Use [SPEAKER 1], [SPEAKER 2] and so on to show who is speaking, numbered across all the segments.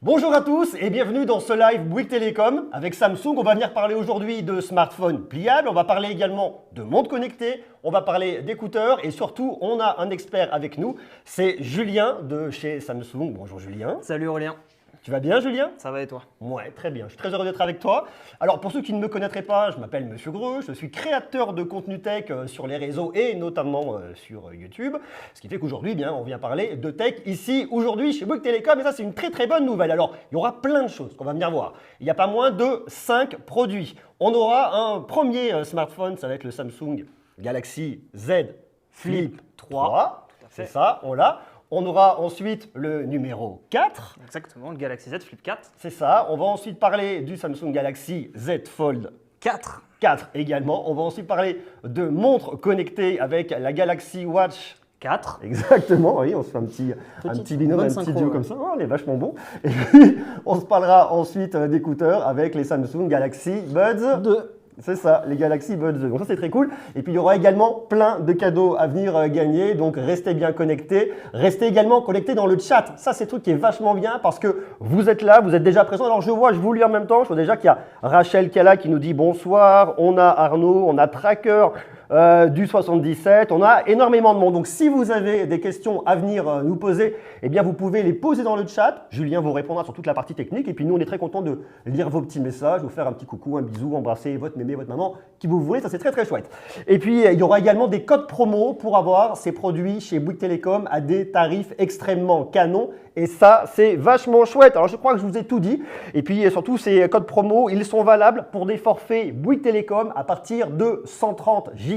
[SPEAKER 1] Bonjour à tous et bienvenue dans ce live Bouygues Télécom avec Samsung. On va venir parler aujourd'hui de smartphones pliables, on va parler également de montres connectées, on va parler d'écouteurs et surtout on a un expert avec nous, c'est Julien de chez Samsung. Bonjour Julien.
[SPEAKER 2] Salut Aurélien.
[SPEAKER 1] Tu vas bien Julien?
[SPEAKER 2] Ça va et toi?
[SPEAKER 1] Ouais, très bien. Je suis très heureux d'être avec toi. Alors pour ceux qui ne me connaîtraient pas, je m'appelle Monsieur Greux, je suis créateur de contenu tech sur les réseaux et notamment sur YouTube. Ce qui fait qu'aujourd'hui, on vient parler de tech ici, aujourd'hui, chez Bouygues Télécom. Et ça, c'est une très très bonne nouvelle. Alors, il y aura plein de choses qu'on va venir voir. Il n'y a pas moins de 5 produits. On aura un premier smartphone, ça va être le Samsung Galaxy Z Flip 3. C'est ça, on l'a. On aura ensuite le numéro 4.
[SPEAKER 2] Exactement, le Galaxy Z Flip 4.
[SPEAKER 1] C'est ça. On va ensuite parler du Samsung Galaxy Z Fold
[SPEAKER 2] 4.
[SPEAKER 1] 4 également. On va ensuite parler de montres connectées avec la Galaxy Watch
[SPEAKER 2] 4.
[SPEAKER 1] Exactement, oui, on se fait un petit binôme, un petit duo comme ça. Oh, on est vachement bon. Et puis, on se parlera ensuite d'écouteurs avec les Samsung Galaxy Buds
[SPEAKER 2] 2.
[SPEAKER 1] C'est ça, les Galaxy Buds 2. Donc ça, c'est très cool. Et puis, il y aura également plein de cadeaux à venir gagner. Donc, restez bien connectés. Restez également connectés dans le chat. Ça, c'est un truc qui est vachement bien parce que vous êtes là, vous êtes déjà présents. Alors, je vous lis en même temps. Je vois déjà qu'il y a Rachel qui est là qui nous dit bonsoir. On a Arnaud, on a Tracker du 77. On a énormément de monde. Donc, si vous avez des questions à venir nous poser, eh bien, vous pouvez les poser dans le chat. Julien vous répondra sur toute la partie technique. Et puis, nous, on est très contents de lire vos petits messages, vous faire un petit coucou, un bisou, embrasser votre mémé, votre maman, qui vous voulez. Ça, c'est très, très chouette. Et puis, il y aura également des codes promo pour avoir ces produits chez Bouygues Télécom à des tarifs extrêmement canons. Et ça, c'est vachement chouette. Alors, je crois que je vous ai tout dit. Et puis, surtout, ces codes promo, ils sont valables pour des forfaits Bouygues Télécom à partir de 130 Go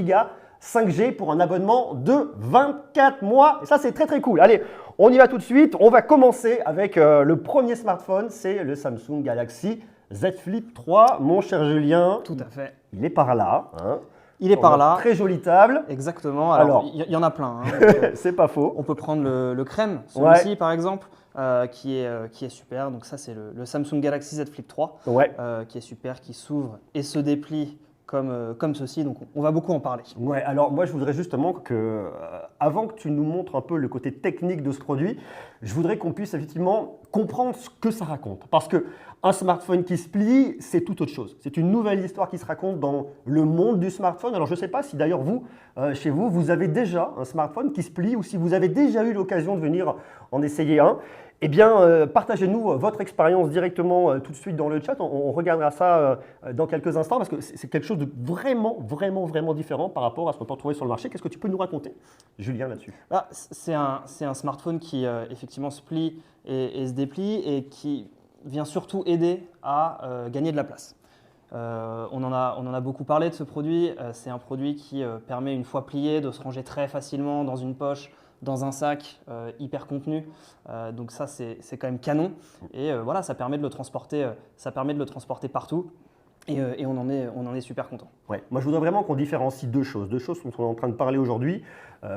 [SPEAKER 1] 5G pour un abonnement de 24 mois. Et ça, c'est très, très cool. Allez, on y va tout de suite. On va commencer avec le premier smartphone. C'est le Samsung Galaxy Z Flip 3. Mon cher Julien,
[SPEAKER 2] Tout à fait.
[SPEAKER 1] il est par là. Hein.
[SPEAKER 2] Il est par là.
[SPEAKER 1] Très jolie table.
[SPEAKER 2] Exactement. Alors, il y en a plein.
[SPEAKER 1] C'est pas faux.
[SPEAKER 2] On peut prendre le crème, celui-ci par exemple, qui est super. Donc ça, c'est le Samsung Galaxy Z Flip 3, qui est super, qui s'ouvre et se déplie comme ceci, donc on va beaucoup en parler.
[SPEAKER 1] Ouais, alors moi je voudrais justement que, avant que tu nous montres un peu le côté technique de ce produit, je voudrais qu'on puisse effectivement comprendre ce que ça raconte. Parce qu'un smartphone qui se plie, c'est tout autre chose. C'est une nouvelle histoire qui se raconte dans le monde du smartphone. Alors je ne sais pas si d'ailleurs vous, chez vous, vous avez déjà un smartphone qui se plie ou si vous avez déjà eu l'occasion de venir en essayer un. Eh bien, partagez-nous votre expérience directement tout de suite dans le chat. On regardera ça dans quelques instants parce que c'est quelque chose de vraiment différent par rapport à ce qu'on peut retrouver sur le marché. Qu'est-ce que tu peux nous raconter, Julien, là-dessus?
[SPEAKER 2] C'est un smartphone qui effectivement se plie et se déplie et qui vient surtout aider à gagner de la place. On en a beaucoup parlé de ce produit. C'est un produit qui permet, une fois plié, de se ranger très facilement dans une poche, dans un sac hyper contenu. Donc ça, c'est quand même canon. Et voilà, ça permet de le transporter partout. Et on en est super content.
[SPEAKER 1] Ouais. Moi, je voudrais vraiment qu'on différencie deux choses dont on est en train de parler aujourd'hui.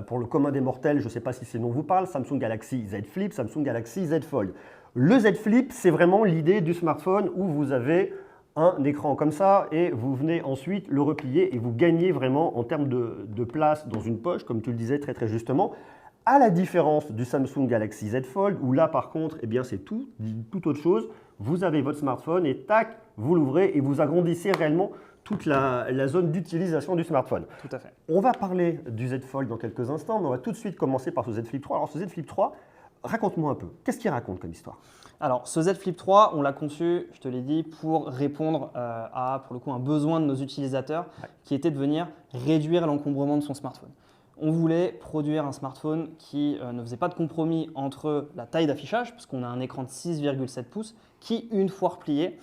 [SPEAKER 1] Pour le commun des mortels, je ne sais pas si ces noms vous parlent, Samsung Galaxy Z Flip, Samsung Galaxy Z Fold. Le Z Flip, c'est vraiment l'idée du smartphone où vous avez un écran comme ça et vous venez ensuite le replier et vous gagnez vraiment en termes de place dans une poche, comme tu le disais très justement. À la différence du Samsung Galaxy Z Fold, où là par contre, eh bien, c'est tout autre chose. Vous avez votre smartphone et tac, vous l'ouvrez et vous agrandissez réellement toute la zone d'utilisation du smartphone.
[SPEAKER 2] Tout à fait.
[SPEAKER 1] On va parler du Z Fold dans quelques instants, mais on va tout de suite commencer par ce Z Flip 3. Alors ce Z Flip 3, raconte-moi un peu, qu'est-ce qu'il raconte comme histoire?
[SPEAKER 2] Alors ce Z Flip 3, on l'a conçu, je te l'ai dit, pour répondre à, pour le coup, un besoin de nos utilisateurs qui était de venir réduire l'encombrement de son smartphone. On voulait produire un smartphone qui ne faisait pas de compromis entre la taille d'affichage, parce qu'on a un écran de 6,7 pouces qui, une fois replié,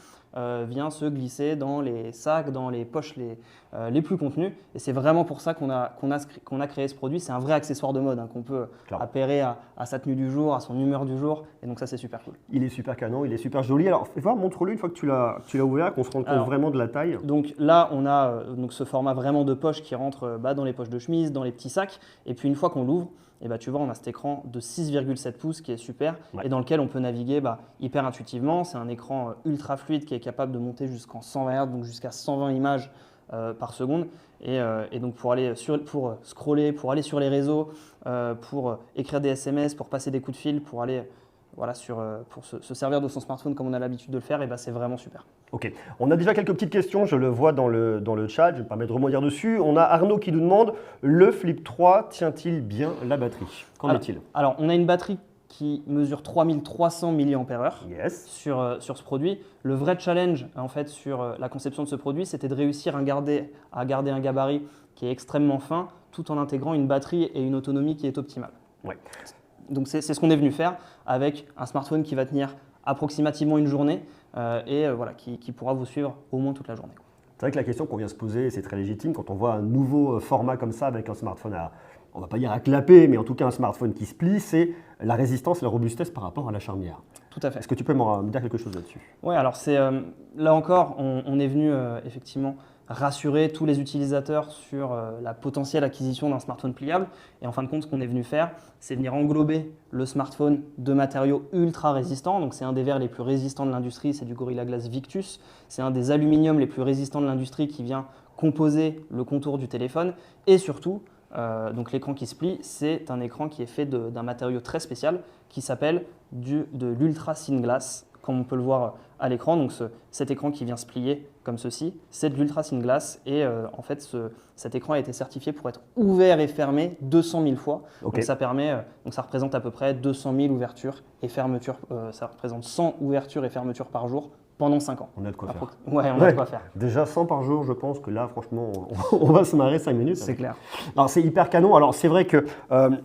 [SPEAKER 2] vient se glisser dans les sacs, dans les poches les plus contenues. Et c'est vraiment pour ça qu'on a créé ce produit. C'est un vrai accessoire de mode qu'on peut appairer à sa tenue du jour, à son humeur du jour. Et donc ça, c'est super cool.
[SPEAKER 1] Il est super canon, il est super joli. Alors, fais voir, montre-le une fois que tu l'as ouvert, qu'on se rende compte vraiment de la taille.
[SPEAKER 2] Donc là, on a ce format vraiment de poche qui rentre dans les poches de chemise, dans les petits sacs. Et puis une fois qu'on l'ouvre, et tu vois, on a cet écran de 6,7 pouces qui est super et dans lequel on peut naviguer hyper intuitivement. C'est un écran ultra fluide qui est capable de monter jusqu'en 120 Hz, donc jusqu'à 120 images par seconde. Et donc pour scroller, pour aller sur les réseaux, pour écrire des SMS, pour passer des coups de fil, pour aller voilà, pour se servir de son smartphone comme on a l'habitude de le faire, et ben, c'est vraiment super.
[SPEAKER 1] Ok, on a déjà quelques petites questions, je le vois dans le chat, je vais me permettre de rebondir dessus. On a Arnaud qui nous demande, le Flip 3 tient-il bien la batterie? Qu'en est-il?
[SPEAKER 2] Alors, on a une batterie qui mesure 3300 mAh
[SPEAKER 1] Yes.
[SPEAKER 2] sur ce produit. Le vrai challenge en fait, sur la conception de ce produit, c'était de réussir à garder un gabarit qui est extrêmement fin, tout en intégrant une batterie et une autonomie qui est optimale.
[SPEAKER 1] Ouais.
[SPEAKER 2] Donc c'est ce qu'on est venu faire avec un smartphone qui va tenir approximativement une journée voilà, qui pourra vous suivre au moins toute la journée.
[SPEAKER 1] C'est vrai que la question qu'on vient se poser, c'est très légitime, quand on voit un nouveau format comme ça avec un smartphone on ne va pas dire à clapper, mais en tout cas un smartphone qui se plie, c'est la résistance et la robustesse par rapport à la charnière.
[SPEAKER 2] Tout à fait.
[SPEAKER 1] Est-ce que tu peux me dire quelque chose là-dessus?
[SPEAKER 2] Oui, alors là encore, on est venu effectivement rassurer tous les utilisateurs sur la potentielle acquisition d'un smartphone pliable. Et en fin de compte, ce qu'on est venu faire, c'est venir englober le smartphone de matériaux ultra résistants. Donc c'est un des verres les plus résistants de l'industrie, c'est du Gorilla Glass Victus. C'est un des aluminiums les plus résistants de l'industrie qui vient composer le contour du téléphone. Et surtout, donc l'écran qui se plie, c'est un écran qui est fait d'un matériau très spécial qui s'appelle de l'Ultra Thin Glass, comme on peut le voir à l'écran. Donc cet écran qui vient se plier comme ceci, c'est de l'Ultra Thin Glass et en fait cet écran a été certifié pour être ouvert et fermé 200 000 fois.
[SPEAKER 1] Okay.
[SPEAKER 2] Donc ça représente à peu près 200 000 ouvertures et fermetures, ça représente 100 ouvertures et fermetures par jour pendant 5 ans.
[SPEAKER 1] On a de quoi faire.
[SPEAKER 2] Ouais, on a de quoi faire.
[SPEAKER 1] Déjà 100 par jour, je pense que là, franchement, on va se marrer 5 minutes.
[SPEAKER 2] C'est clair.
[SPEAKER 1] Alors, c'est hyper canon. Alors, c'est vrai que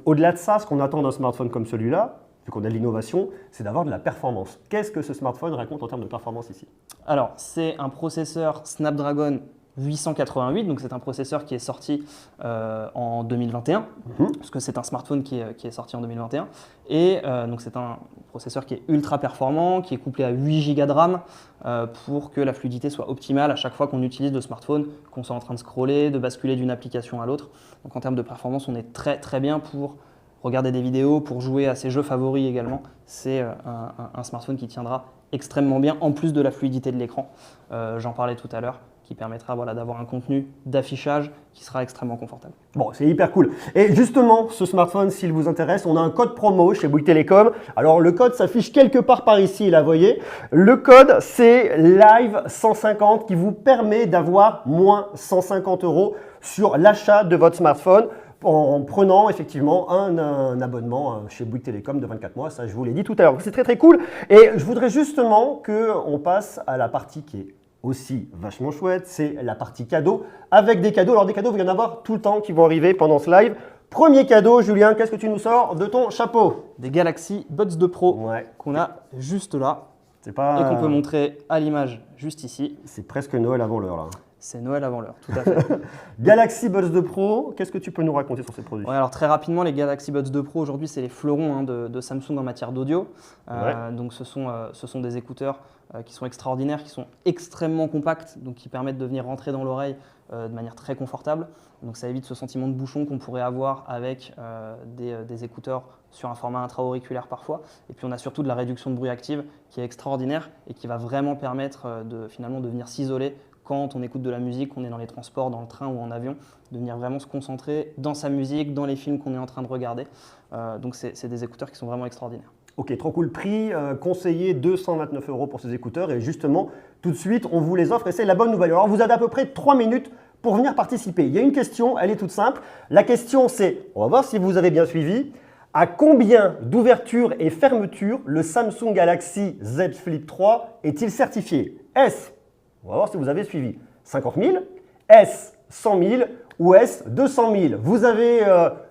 [SPEAKER 1] au-delà de ça, ce qu'on attend d'un smartphone comme celui-là, vu qu'on a de l'innovation, c'est d'avoir de la performance. Qu'est-ce que ce smartphone raconte en termes de performance ici?
[SPEAKER 2] Alors, c'est un processeur Snapdragon 888, donc c'est un processeur qui est sorti en 2021, parce que c'est un smartphone qui est sorti en 2021. Et donc c'est un processeur qui est ultra performant, qui est couplé à 8 Go de RAM pour que la fluidité soit optimale à chaque fois qu'on utilise le smartphone, qu'on soit en train de scroller, de basculer d'une application à l'autre. Donc en termes de performance, on est très très bien pour regarder des vidéos, pour jouer à ses jeux favoris également. C'est un smartphone qui tiendra extrêmement bien, en plus de la fluidité de l'écran. J'en parlais tout à l'heure, qui permettra voilà, d'avoir un contenu d'affichage qui sera extrêmement confortable.
[SPEAKER 1] Bon, c'est hyper cool. Et justement, ce smartphone, s'il vous intéresse, on a un code promo chez Bouygues Télécom. Alors, le code s'affiche quelque part par ici, là, vous voyez. Le code, c'est LIVE150 qui vous permet d'avoir moins 150 € sur l'achat de votre smartphone en prenant effectivement un abonnement chez Bouygues Télécom de 24 mois. Ça, je vous l'ai dit tout à l'heure. C'est très, très cool. Et je voudrais justement qu'on passe à la partie qui est aussi vachement chouette, c'est la partie cadeau avec des cadeaux. Alors des cadeaux, il va y en avoir tout le temps qui vont arriver pendant ce live. Premier cadeau, Julien, qu'est-ce que tu nous sors de ton chapeau?
[SPEAKER 2] Des Galaxy Buds 2 Pro qu'on a juste là et qu'on peut montrer à l'image juste ici.
[SPEAKER 1] C'est presque Noël avant l'heure là.
[SPEAKER 2] C'est Noël avant l'heure, tout à fait.
[SPEAKER 1] Galaxy Buds 2 Pro, qu'est-ce que tu peux nous raconter sur ces produits?
[SPEAKER 2] Alors très rapidement, les Galaxy Buds 2 Pro aujourd'hui, c'est les fleurons de Samsung en matière d'audio. Donc ce sont des écouteurs qui sont extraordinaires, qui sont extrêmement compacts, donc qui permettent de venir rentrer dans l'oreille de manière très confortable. Donc ça évite ce sentiment de bouchon qu'on pourrait avoir avec des écouteurs sur un format intra-auriculaire parfois. Et puis on a surtout de la réduction de bruit active qui est extraordinaire et qui va vraiment permettre finalement de venir s'isoler quand on écoute de la musique, qu'on est dans les transports, dans le train ou en avion, de venir vraiment se concentrer dans sa musique, dans les films qu'on est en train de regarder. Donc c'est des écouteurs qui sont vraiment extraordinaires.
[SPEAKER 1] Ok, trop cool. Prix conseillé 229 € pour ces écouteurs. Et justement, tout de suite, on vous les offre et c'est la bonne nouvelle. Alors, vous avez à peu près 3 minutes pour venir participer. Il y a une question, elle est toute simple. La question, c'est, on va voir si vous avez bien suivi, à combien d'ouvertures et fermetures le Samsung Galaxy Z Flip 3 est-il certifié? Est-ce, on va voir si vous avez suivi, 50 000, est-ce 100 000 ou est-ce 200 000? Vous avez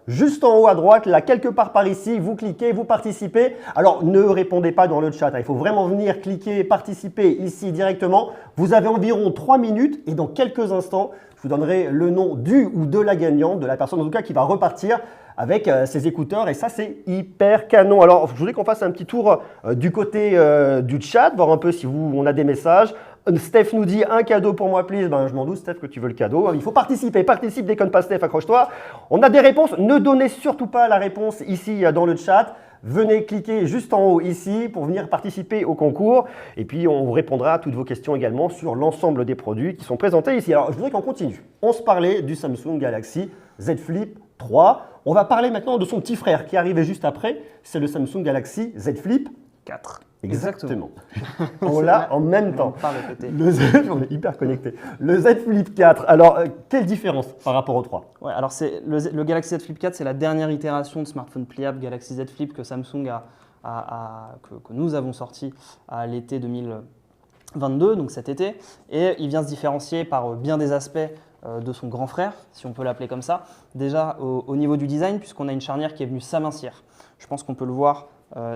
[SPEAKER 1] juste en haut à droite, là quelque part par ici, vous cliquez, vous participez. Alors ne répondez pas dans le chat, il faut vraiment venir cliquer, participer ici directement. Vous avez environ 3 minutes et dans quelques instants, je vous donnerai le nom du ou de la gagnante, de la personne en tout cas qui va repartir avec ses écouteurs et ça c'est hyper canon. Alors je voudrais qu'on fasse un petit tour du côté du chat, voir un peu si on a des messages. Steph nous dit un cadeau pour moi, please. Ben, je m'en doute, Steph, que tu veux le cadeau. Il faut participer. Participe, déconne pas, Steph, accroche-toi. On a des réponses. Ne donnez surtout pas la réponse ici dans le chat. Venez cliquer juste en haut ici pour venir participer au concours. Et puis, on vous répondra à toutes vos questions également sur l'ensemble des produits qui sont présentés ici. Alors, je voudrais qu'on continue. On se parlait du Samsung Galaxy Z Flip 3. On va parler maintenant de son petit frère qui arrivait juste après. C'est le Samsung Galaxy Z Flip
[SPEAKER 2] 4.
[SPEAKER 1] Exactement. On l'a en même temps.
[SPEAKER 2] Pas répéter.
[SPEAKER 1] Le Z, on est hyper connecté. Le Z Flip 4, alors quelle différence par rapport au 3?
[SPEAKER 2] Ouais, alors le Galaxy Z Flip 4, c'est la dernière itération de smartphone pliable Galaxy Z Flip que Samsung que nous avons sorti à l'été 2022, donc cet été. Et il vient se différencier par bien des aspects de son grand frère, si on peut l'appeler comme ça. Déjà au niveau du design, puisqu'on a une charnière qui est venue s'amincir. Je pense qu'on peut le voir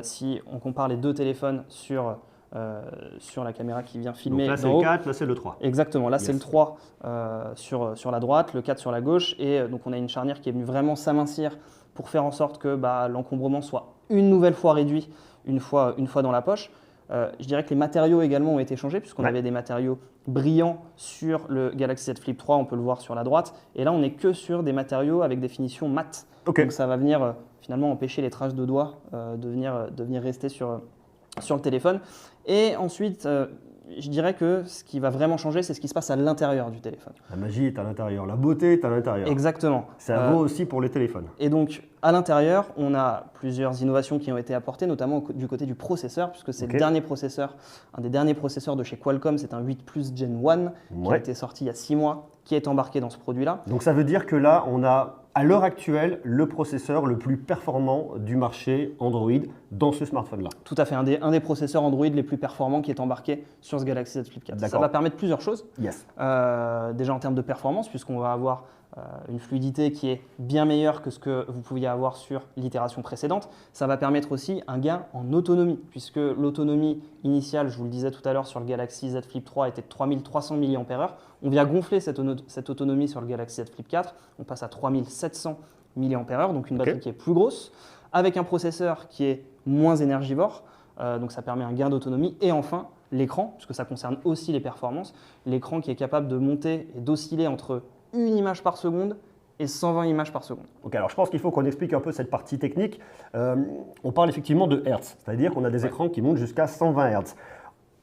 [SPEAKER 2] si on compare les deux téléphones sur la caméra qui vient filmer.
[SPEAKER 1] Donc là, c'est le 4, là, c'est le 3.
[SPEAKER 2] Exactement, là,
[SPEAKER 1] Yes.
[SPEAKER 2] c'est le 3 sur la droite, le 4 sur la gauche. Et donc, on a une charnière qui est venue vraiment s'amincir pour faire en sorte que l'encombrement soit une nouvelle fois réduit, une fois dans la poche. Je dirais que les matériaux également ont été changés, puisqu'on avait des matériaux brillants sur le Galaxy Z Flip 3, on peut le voir sur la droite. Et là, on n'est que sur des matériaux avec des finitions mat.
[SPEAKER 1] Ok.
[SPEAKER 2] Donc, ça va venir finalement empêcher les traces de doigts de venir rester sur le téléphone. Et ensuite, je dirais que ce qui va vraiment changer, c'est ce qui se passe à l'intérieur du téléphone.
[SPEAKER 1] La magie est à l'intérieur, la beauté est à l'intérieur.
[SPEAKER 2] Exactement.
[SPEAKER 1] Ça vaut aussi pour les téléphones.
[SPEAKER 2] Et donc, à l'intérieur, on a plusieurs innovations qui ont été apportées, notamment du côté du processeur, puisque c'est le dernier processeur, un des derniers processeurs de chez Qualcomm, c'est un 8 Plus Gen 1 qui a été sorti il y a 6 mois, qui est embarqué dans ce produit-là.
[SPEAKER 1] Donc ça veut dire que là, on a à l'heure actuelle le processeur le plus performant du marché Android dans ce smartphone-là.
[SPEAKER 2] Tout à fait, un des processeurs Android les plus performants qui est embarqué sur ce Galaxy Z Flip 4. Ça va permettre plusieurs choses.
[SPEAKER 1] Yes.
[SPEAKER 2] Déjà en termes de performance, puisqu'on va avoir une fluidité qui est bien meilleure que ce que vous pouviez avoir sur l'itération précédente. Ça va permettre aussi un gain en autonomie, puisque l'autonomie initiale, je vous le disais tout à l'heure, sur le Galaxy Z Flip 3 était de 3300 mAh. On vient gonfler cette autonomie sur le Galaxy Z Flip 4. On passe à 3700 mAh, donc une batterie qui est plus grosse, avec un processeur qui est moins énergivore. Donc ça permet un gain d'autonomie. Et enfin, l'écran, puisque ça concerne aussi les performances, l'écran qui est capable de monter et d'osciller entre une image par seconde et 120 images par seconde.
[SPEAKER 1] Ok, alors je pense qu'il faut qu'on explique un peu cette partie technique. On parle effectivement de Hertz, c'est-à-dire qu'on a des écrans qui montent jusqu'à 120 Hertz.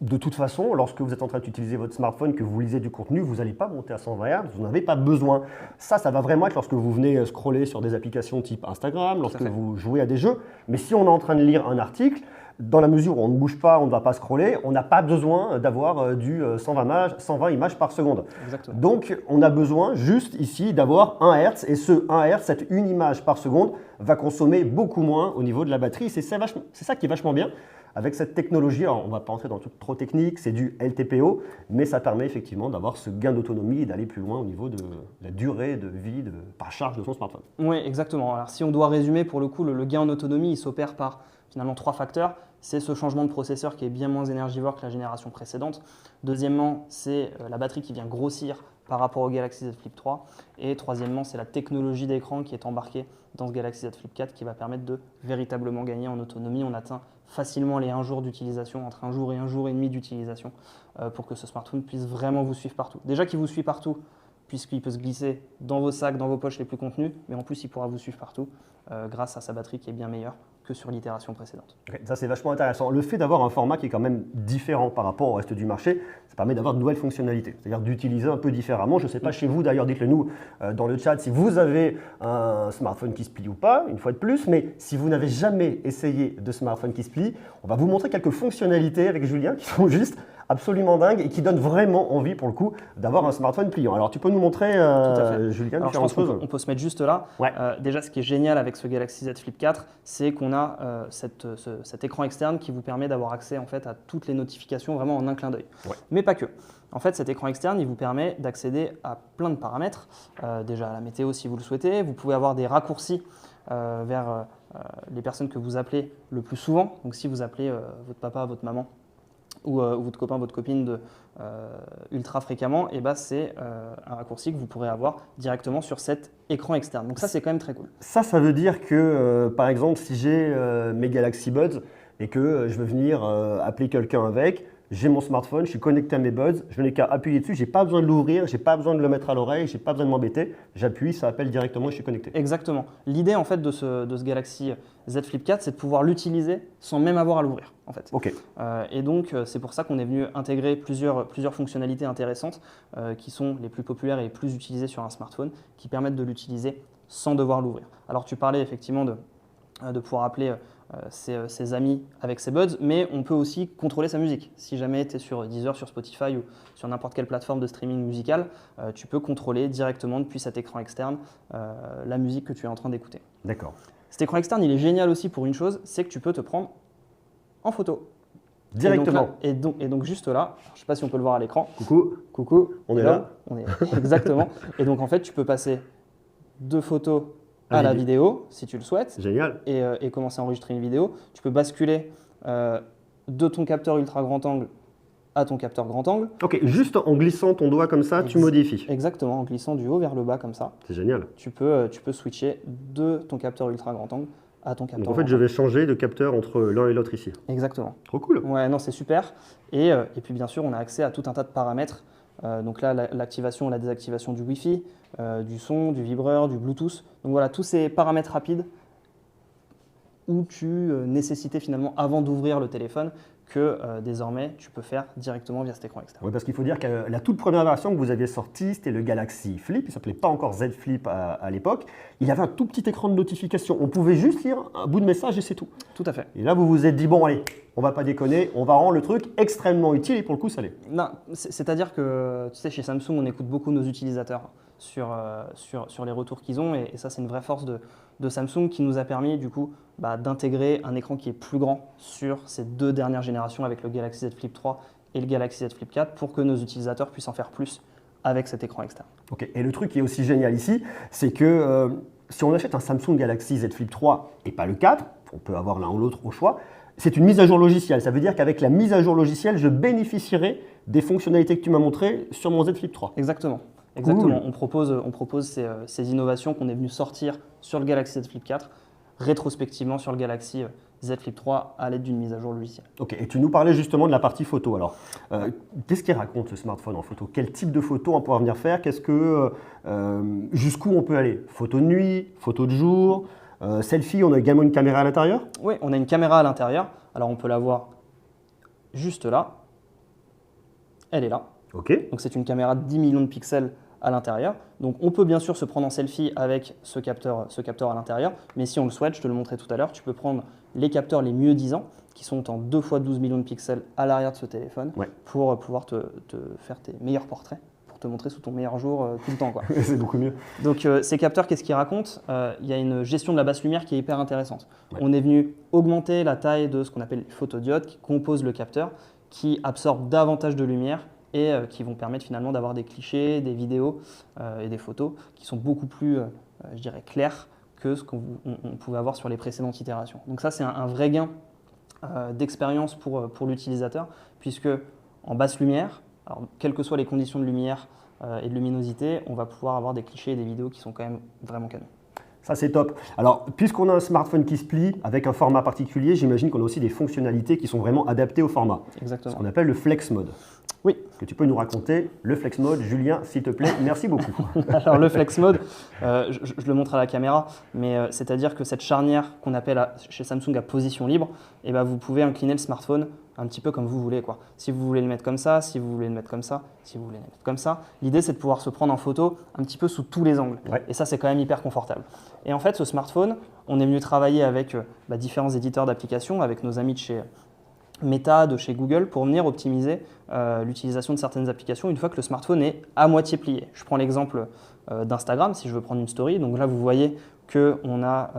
[SPEAKER 1] De toute façon, lorsque vous êtes en train d'utiliser votre smartphone, que vous lisez du contenu, vous n'allez pas monter à 120 Hz, vous n'en avez pas besoin. Ça va vraiment être lorsque vous venez scroller sur des applications type Instagram, lorsque vous jouez à des jeux. Mais si on est en train de lire un article, dans la mesure où on ne bouge pas, on ne va pas scroller, on n'a pas besoin d'avoir du 120 images par seconde.
[SPEAKER 2] Exactement.
[SPEAKER 1] Donc, on a besoin juste ici d'avoir 1 Hz, et ce 1 Hz, cette une image par seconde, va consommer beaucoup moins au niveau de la batterie. C'est ça qui est vachement bien. Avec cette technologie, alors on ne va pas entrer dans le truc trop technique, c'est du LTPO, mais ça permet effectivement d'avoir ce gain d'autonomie et d'aller plus loin au niveau de la durée de vie par charge de son smartphone.
[SPEAKER 2] Oui, exactement. Alors si on doit résumer, pour le coup, le gain en autonomie, il s'opère par finalement 3 facteurs. C'est ce changement de processeur qui est bien moins énergivore que la génération précédente. Deuxièmement, c'est la batterie qui vient grossir par rapport au Galaxy Z Flip 3. Et troisièmement, c'est la technologie d'écran qui est embarquée dans ce Galaxy Z Flip 4 qui va permettre de véritablement gagner en autonomie. On atteint facilement les 1 jour d'utilisation, entre 1 jour et 1 jour et demi d'utilisation pour que ce smartphone puisse vraiment vous suivre partout. Déjà qu'il vous suit partout, puisqu'il peut se glisser dans vos sacs, dans vos poches les plus contenus, mais en plus il pourra vous suivre partout grâce à sa batterie qui est bien meilleure que sur l'itération précédente.
[SPEAKER 1] Okay, ça c'est vachement intéressant. Le fait d'avoir un format qui est quand même différent par rapport au reste du marché, ça permet d'avoir de nouvelles fonctionnalités, c'est-à-dire d'utiliser un peu différemment. Je ne sais pas chez vous d'ailleurs, dites-le nous dans le chat si vous avez un smartphone qui se plie ou pas, une fois de plus, mais si vous n'avez jamais essayé de smartphone qui se plie, on va vous montrer quelques fonctionnalités avec Julien qui sont juste absolument dingues et qui donnent vraiment envie pour le coup d'avoir un smartphone pliant. Alors tu peux nous montrer, Julien, différentes choses.
[SPEAKER 2] On peut se mettre juste là.
[SPEAKER 1] Ouais.
[SPEAKER 2] Déjà, ce qui est génial avec ce Galaxy Z Flip 4, c'est qu'on a cet écran externe qui vous permet d'avoir accès en fait à toutes les notifications vraiment en un clin d'œil. Ouais. Mais pas que. En fait, cet écran externe, il vous permet d'accéder à plein de paramètres. Déjà à la météo si vous le souhaitez. Vous pouvez avoir des raccourcis vers les personnes que vous appelez le plus souvent. Donc si vous appelez votre papa, votre maman, ou votre copain, votre copine ultra fréquemment, et c'est un raccourci que vous pourrez avoir directement sur cet écran externe. Donc ça, c'est quand même très cool.
[SPEAKER 1] Ça veut dire que, par exemple, si j'ai mes Galaxy Buds et que je veux venir appeler quelqu'un avec, j'ai mon smartphone, je suis connecté à mes buds, je n'ai qu'à appuyer dessus, je n'ai pas besoin de l'ouvrir, je n'ai pas besoin de le mettre à l'oreille, je n'ai pas besoin de m'embêter, j'appuie, ça appelle directement et je suis connecté.
[SPEAKER 2] Exactement. L'idée en fait de ce Galaxy Z Flip 4, c'est de pouvoir l'utiliser sans même avoir à l'ouvrir en fait.
[SPEAKER 1] Ok.
[SPEAKER 2] Et donc c'est pour ça qu'on est venu intégrer plusieurs fonctionnalités intéressantes qui sont les plus populaires et les plus utilisées sur un smartphone, qui permettent de l'utiliser sans devoir l'ouvrir. Alors tu parlais effectivement de pouvoir appeler ses amis avec ses buds, mais on peut aussi contrôler sa musique. Si jamais tu es sur Deezer, sur Spotify ou sur n'importe quelle plateforme de streaming musical, tu peux contrôler directement depuis cet écran externe la musique que tu es en train d'écouter.
[SPEAKER 1] D'accord.
[SPEAKER 2] Cet écran externe, il est génial aussi pour une chose, c'est que tu peux te prendre en photo.
[SPEAKER 1] Directement.
[SPEAKER 2] Et donc juste là, je ne sais pas si on peut le voir à l'écran.
[SPEAKER 1] Coucou. On est là.
[SPEAKER 2] On est exactement. Et donc en fait, tu peux passer de photos à la vidéo, si tu le souhaites.
[SPEAKER 1] Génial.
[SPEAKER 2] Et commencer à enregistrer une vidéo. Tu peux basculer de ton capteur ultra grand angle à ton capteur grand angle.
[SPEAKER 1] Ok, juste en glissant ton doigt comme ça, tu modifies.
[SPEAKER 2] Exactement, en glissant du haut vers le bas comme ça.
[SPEAKER 1] C'est génial.
[SPEAKER 2] Tu peux switcher de ton capteur ultra grand angle à ton capteur.
[SPEAKER 1] Donc en fait, je vais changer de capteur entre l'un et l'autre ici.
[SPEAKER 2] Exactement.
[SPEAKER 1] Trop cool.
[SPEAKER 2] Ouais, non, c'est super. Et puis bien sûr, on a accès à tout un tas de paramètres. Donc là, l'activation, la désactivation du Wi-Fi, du son, du vibreur, du Bluetooth. Donc voilà, tous ces paramètres rapides où tu nécessitais finalement avant d'ouvrir le téléphone que désormais tu peux faire directement via cet écran externe.
[SPEAKER 1] Oui, parce qu'il faut dire que la toute première version que vous aviez sortie, c'était le Galaxy Flip. Il ne s'appelait pas encore Z Flip à l'époque. Il avait un tout petit écran de notification. On pouvait juste lire un bout de message et c'est tout.
[SPEAKER 2] Tout à fait.
[SPEAKER 1] Et là, vous vous êtes dit, bon allez, on va pas déconner, on va rendre le truc extrêmement utile et pour le coup, ça l'est.
[SPEAKER 2] Non, c'est-à-dire que tu sais, chez Samsung, on écoute beaucoup nos utilisateurs sur les retours qu'ils ont et ça, c'est une vraie force de Samsung qui nous a permis du coup d'intégrer un écran qui est plus grand sur ces deux dernières générations avec le Galaxy Z Flip 3 et le Galaxy Z Flip 4 pour que nos utilisateurs puissent en faire plus avec cet écran externe.
[SPEAKER 1] Ok, et le truc qui est aussi génial ici, c'est que si on achète un Samsung Galaxy Z Flip 3 et pas le 4, on peut avoir l'un ou l'autre au choix, c'est une mise à jour logicielle. Ça veut dire qu'avec la mise à jour logicielle, je bénéficierai des fonctionnalités que tu m'as montrées sur mon Z Flip 3.
[SPEAKER 2] Exactement. Exactement.
[SPEAKER 1] Cool.
[SPEAKER 2] On propose ces innovations qu'on est venu sortir sur le Galaxy Z Flip 4, rétrospectivement sur le Galaxy Z Flip 3 à l'aide d'une mise à jour logicielle.
[SPEAKER 1] Ok, et tu nous parlais justement de la partie photo. Alors, qu'est-ce qu'il raconte ce smartphone en photo? Quel type de photo on pourra venir faire? Jusqu'où on peut aller? Photo de nuit, photo de jour, selfie, on a également une caméra à l'intérieur?
[SPEAKER 2] Oui, on a une caméra à l'intérieur. Alors, on peut la voir juste là. Elle est là.
[SPEAKER 1] Ok.
[SPEAKER 2] Donc, c'est une caméra de 10 millions de pixels à l'intérieur. Donc, on peut bien sûr se prendre en selfie avec ce capteur à l'intérieur. Mais si on le souhaite, je te le montrais tout à l'heure, tu peux prendre les capteurs les mieux disants qui sont en 2 fois 12 millions de pixels à l'arrière de ce téléphone pour pouvoir te faire tes meilleurs portraits, pour te montrer sous ton meilleur jour tout le temps, quoi.
[SPEAKER 1] C'est beaucoup mieux.
[SPEAKER 2] Donc ces capteurs, qu'est-ce qu'ils racontent? Il y a une gestion de la basse lumière qui est hyper intéressante.
[SPEAKER 1] Ouais.
[SPEAKER 2] On est venu augmenter la taille de ce qu'on appelle les photodiodes qui composent le capteur, qui absorbent davantage de lumière et qui vont permettre finalement d'avoir des clichés, des vidéos et des photos qui sont beaucoup plus, je dirais, claires que ce qu'on pouvait avoir sur les précédentes itérations. Donc ça, c'est un vrai gain d'expérience pour l'utilisateur, puisque en basse lumière, alors, quelles que soient les conditions de lumière et de luminosité, on va pouvoir avoir des clichés et des vidéos qui sont quand même vraiment canons.
[SPEAKER 1] Ça, c'est top. Alors, puisqu'on a un smartphone qui se plie avec un format particulier, j'imagine qu'on a aussi des fonctionnalités qui sont vraiment adaptées au format.
[SPEAKER 2] Exactement.
[SPEAKER 1] Ce qu'on appelle le Flex Mode.
[SPEAKER 2] Oui.
[SPEAKER 1] Est-ce que tu peux nous raconter le Flex Mode, Julien, s'il te plaît? Merci beaucoup.
[SPEAKER 2] Alors, le Flex Mode, je le montre à la caméra, mais c'est-à-dire que cette charnière qu'on appelle chez Samsung à position libre, eh ben, vous pouvez incliner le smartphone un petit peu comme vous voulez, quoi. Si vous voulez le mettre comme ça, si vous voulez le mettre comme ça, si vous voulez le mettre comme ça. L'idée, c'est de pouvoir se prendre en photo un petit peu sous tous les angles.
[SPEAKER 1] Ouais.
[SPEAKER 2] Et ça, c'est quand même hyper confortable. Et en fait, ce smartphone, on est venu travailler avec différents éditeurs d'applications, avec nos amis de chez Meta, de chez Google, pour venir optimiser l'utilisation de certaines applications une fois que le smartphone est à moitié plié. Je prends l'exemple d'Instagram, si je veux prendre une story. Donc là, vous voyez qu'on a,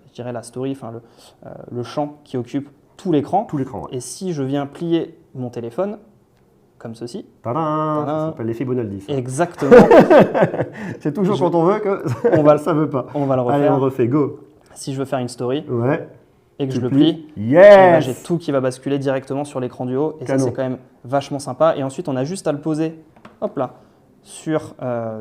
[SPEAKER 2] je dirais, la story, enfin le champ qui occupe tout l'écran.
[SPEAKER 1] Tout l'écran, ouais.
[SPEAKER 2] Et si je viens plier mon téléphone, comme ceci.
[SPEAKER 1] Tadam, ça s'appelle l'effet Bonaldi. Ça.
[SPEAKER 2] Exactement.
[SPEAKER 1] C'est toujours quand on veut que ça veut pas.
[SPEAKER 2] On va le refaire.
[SPEAKER 1] Allez, on refait, go.
[SPEAKER 2] Si je veux faire une story
[SPEAKER 1] Ouais.
[SPEAKER 2] et que je le plie,
[SPEAKER 1] yes,
[SPEAKER 2] j'ai tout qui va basculer directement sur l'écran du haut. Et
[SPEAKER 1] Canon.
[SPEAKER 2] ça, c'est quand même vachement sympa. Et ensuite, on a juste à le poser, hop là, sur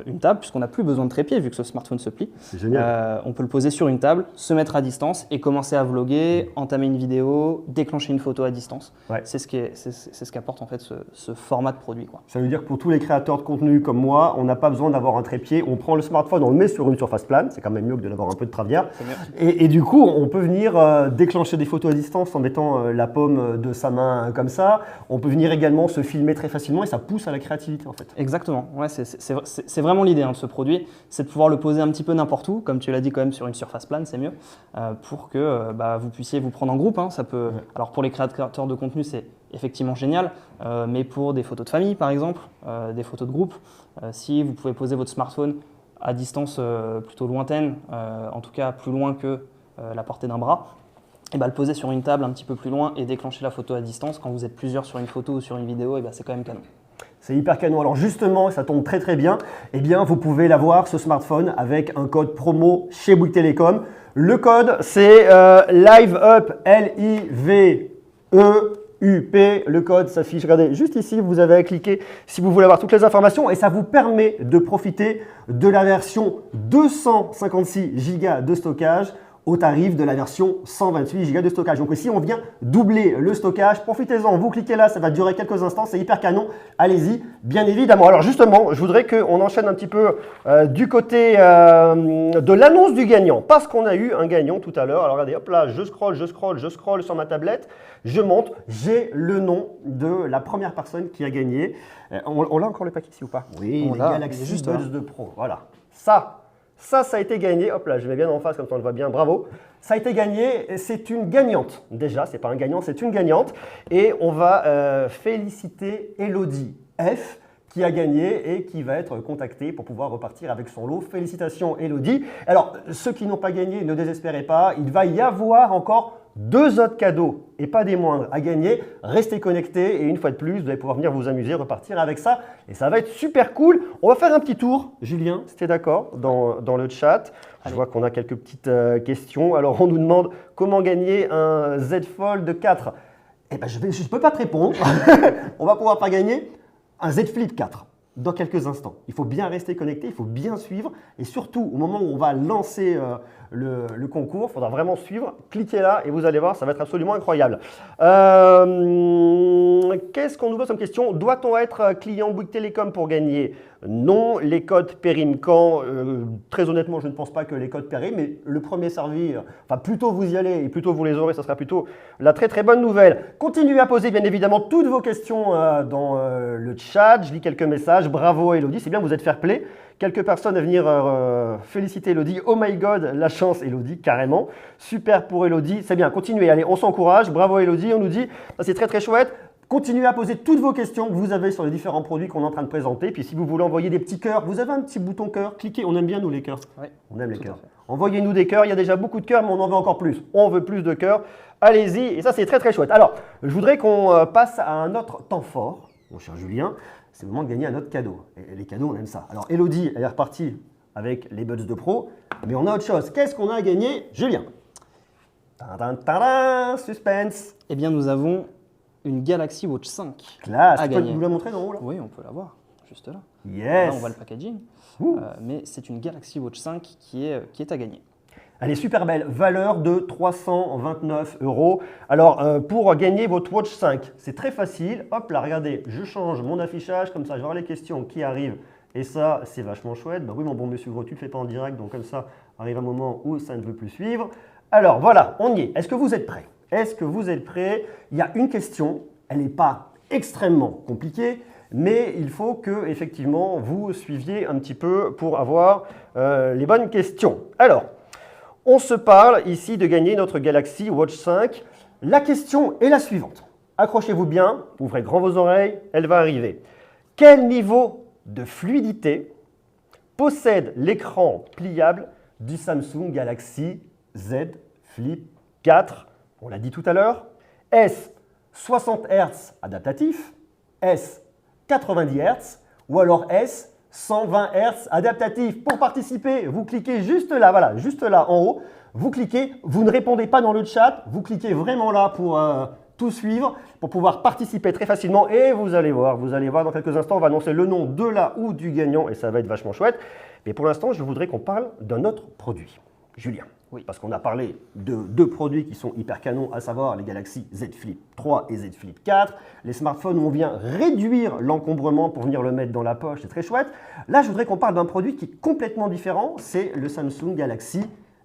[SPEAKER 2] une table, puisqu'on n'a plus besoin de trépied vu que ce smartphone se plie.
[SPEAKER 1] C'est génial.
[SPEAKER 2] On peut le poser sur une table, se mettre à distance et commencer à vlogger, entamer une vidéo, déclencher une photo à distance.
[SPEAKER 1] Ouais.
[SPEAKER 2] C'est ce qu'apporte en fait ce format de produit, quoi.
[SPEAKER 1] Ça veut dire que pour tous les créateurs de contenu comme moi, on n'a pas besoin d'avoir un trépied. On prend le smartphone, on le met sur une surface plane. C'est quand même mieux que de l'avoir un peu de travers.
[SPEAKER 2] C'est mieux.
[SPEAKER 1] Et du coup, on peut venir déclencher des photos à distance en mettant la paume de sa main comme ça. On peut venir également se filmer très facilement et ça pousse à la créativité en fait.
[SPEAKER 2] Exactement. Ouais, c'est vraiment l'idée de ce produit, c'est de pouvoir le poser un petit peu n'importe où, comme tu l'as dit quand même sur une surface plane, c'est mieux, pour que vous puissiez vous prendre en groupe. Ça peut, alors pour les créateurs de contenu, c'est effectivement génial, mais pour des photos de famille par exemple, des photos de groupe, si vous pouvez poser votre smartphone à distance plutôt lointaine, en tout cas plus loin que la portée d'un bras, et le poser sur une table un petit peu plus loin et déclencher la photo à distance quand vous êtes plusieurs sur une photo ou sur une vidéo, c'est quand même canon.
[SPEAKER 1] C'est hyper canon. Alors justement, ça tombe très très bien. Eh bien, vous pouvez l'avoir, ce smartphone, avec un code promo chez Bouygues Télécom. Le code, c'est LiveUp, L-I-V-E-U-P. Le code s'affiche, regardez, juste ici, vous avez à cliquer si vous voulez avoir toutes les informations et ça vous permet de profiter de la version 256 Go de stockage au tarif de la version 128 Go de stockage. Donc ici, on vient doubler le stockage. Profitez-en, vous cliquez là, ça va durer quelques instants, c'est hyper canon. Allez-y, bien évidemment. Alors justement, je voudrais qu'on enchaîne un petit peu du côté de l'annonce du gagnant, parce qu'on a eu un gagnant tout à l'heure. Alors regardez, hop là, je scrolle sur ma tablette, je monte, j'ai le nom de la première personne qui a gagné. On l'a encore le paquet ici ou pas? Oui, les Galaxy Buds 2 Pro. Voilà, ça a été gagné. Hop là, je vais bien en face comme ça on le voit bien. Bravo. Ça a été gagné. C'est une gagnante. Déjà, ce n'est pas un gagnant, c'est une gagnante. Et on va féliciter Elodie F qui a gagné et qui va être contactée pour pouvoir repartir avec son lot. Félicitations Elodie. Alors, ceux qui n'ont pas gagné, ne désespérez pas. Il va y avoir encore 2 autres cadeaux et pas des moindres à gagner. Restez connectés et une fois de plus, vous allez pouvoir venir vous amuser, repartir avec ça et ça va être super cool. On va faire un petit tour, Julien, si tu es d'accord, dans le chat. Je vois qu'on a quelques petites questions. Alors, on nous demande comment gagner un Z Fold 4. Eh bien, je ne peux pas te répondre. On va pouvoir pas gagner un Z Flip 4. Dans quelques instants. Il faut bien rester connecté, il faut bien suivre et surtout au moment où on va lancer le concours, il faudra vraiment suivre. Cliquez là et vous allez voir, ça va être absolument incroyable. Qu'est-ce qu'on nous pose comme question? Doit-on être client Bouygues Télécom pour gagner? Non, les codes périment quand? Très honnêtement, je ne pense pas que les codes périment, mais le premier servi, enfin plutôt vous y allez et plutôt vous les aurez, ça sera plutôt la très très bonne nouvelle. Continuez à poser bien évidemment toutes vos questions dans le chat. Je lis quelques messages. Bravo Elodie, c'est bien, vous êtes fair play. Quelques personnes à venir féliciter Elodie. Oh my god, la chance Elodie, carrément. Super pour Elodie, c'est bien, continuez, allez, on s'encourage. Bravo Elodie, on nous dit, ça c'est très très chouette. Continuez à poser toutes vos questions que vous avez sur les différents produits qu'on est en train de présenter. Puis si vous voulez envoyer des petits cœurs, vous avez un petit bouton cœur, cliquez, on aime bien nous les cœurs.
[SPEAKER 2] Oui,
[SPEAKER 1] on aime les cœurs. Envoyez-nous des cœurs, il y a déjà beaucoup de cœurs, mais on en veut encore plus. On veut plus de cœurs, allez-y, et ça c'est très très chouette. Alors, je voudrais qu'on passe à un autre temps fort, mon cher Julien. C'est le moment de gagner un autre cadeau. Et les cadeaux, on aime ça. Alors, Elodie, elle est repartie avec les Buds 2 Pro, mais on a autre chose. Qu'est-ce qu'on a à gagner, Julien? Tadam, suspense.
[SPEAKER 2] Eh bien, nous avons une Galaxy Watch 5
[SPEAKER 1] Classe,
[SPEAKER 2] à
[SPEAKER 1] tu peux
[SPEAKER 2] gagner.
[SPEAKER 1] nous la montrer en haut là?
[SPEAKER 2] Oui, on peut la voir, juste là.
[SPEAKER 1] Yes.
[SPEAKER 2] Là, on voit le packaging, mais c'est une Galaxy Watch 5 qui est à gagner.
[SPEAKER 1] Elle est super belle, valeur de 329 €. Alors, pour gagner votre Watch 5, c'est très facile. Hop là, regardez, je change mon affichage, comme ça, je vais voir les questions qui arrivent. Et ça, c'est vachement chouette. Ben oui, mon bon monsieur Gros, tu ne le fais pas en direct, donc comme ça, arrive un moment où ça ne veut plus suivre. Alors, voilà, on y est. Est-ce que vous êtes prêts? Est-ce que vous êtes prêts? Il y a une question, elle n'est pas extrêmement compliquée, mais il faut que, effectivement, vous suiviez un petit peu pour avoir les bonnes questions. Alors, on se parle ici de gagner notre Galaxy Watch 5. La question est la suivante. Accrochez-vous bien, ouvrez grand vos oreilles, elle va arriver. Quel niveau de fluidité possède l'écran pliable du Samsung Galaxy Z Flip 4? On l'a dit tout à l'heure. Est-ce 60 Hz adaptatif? Est-ce 90 Hz? Ou alors est-ce 120 Hz adaptatif? Pour participer, vous cliquez juste là, voilà, juste là en haut. Vous cliquez, vous ne répondez pas dans le chat, vous cliquez vraiment là pour tout suivre, pour pouvoir participer très facilement. Et vous allez voir dans quelques instants, on va annoncer le nom de la ou du gagnant et ça va être vachement chouette. Mais pour l'instant, je voudrais qu'on parle d'un autre produit. Julien.
[SPEAKER 2] Oui.
[SPEAKER 1] Parce qu'on a parlé de 2 produits qui sont hyper canons, à savoir les Galaxy Z Flip 3 et Z Flip 4. Les smartphones où on vient réduire l'encombrement pour venir le mettre dans la poche, c'est très chouette. Là, je voudrais qu'on parle d'un produit qui est complètement différent, c'est le Samsung Galaxy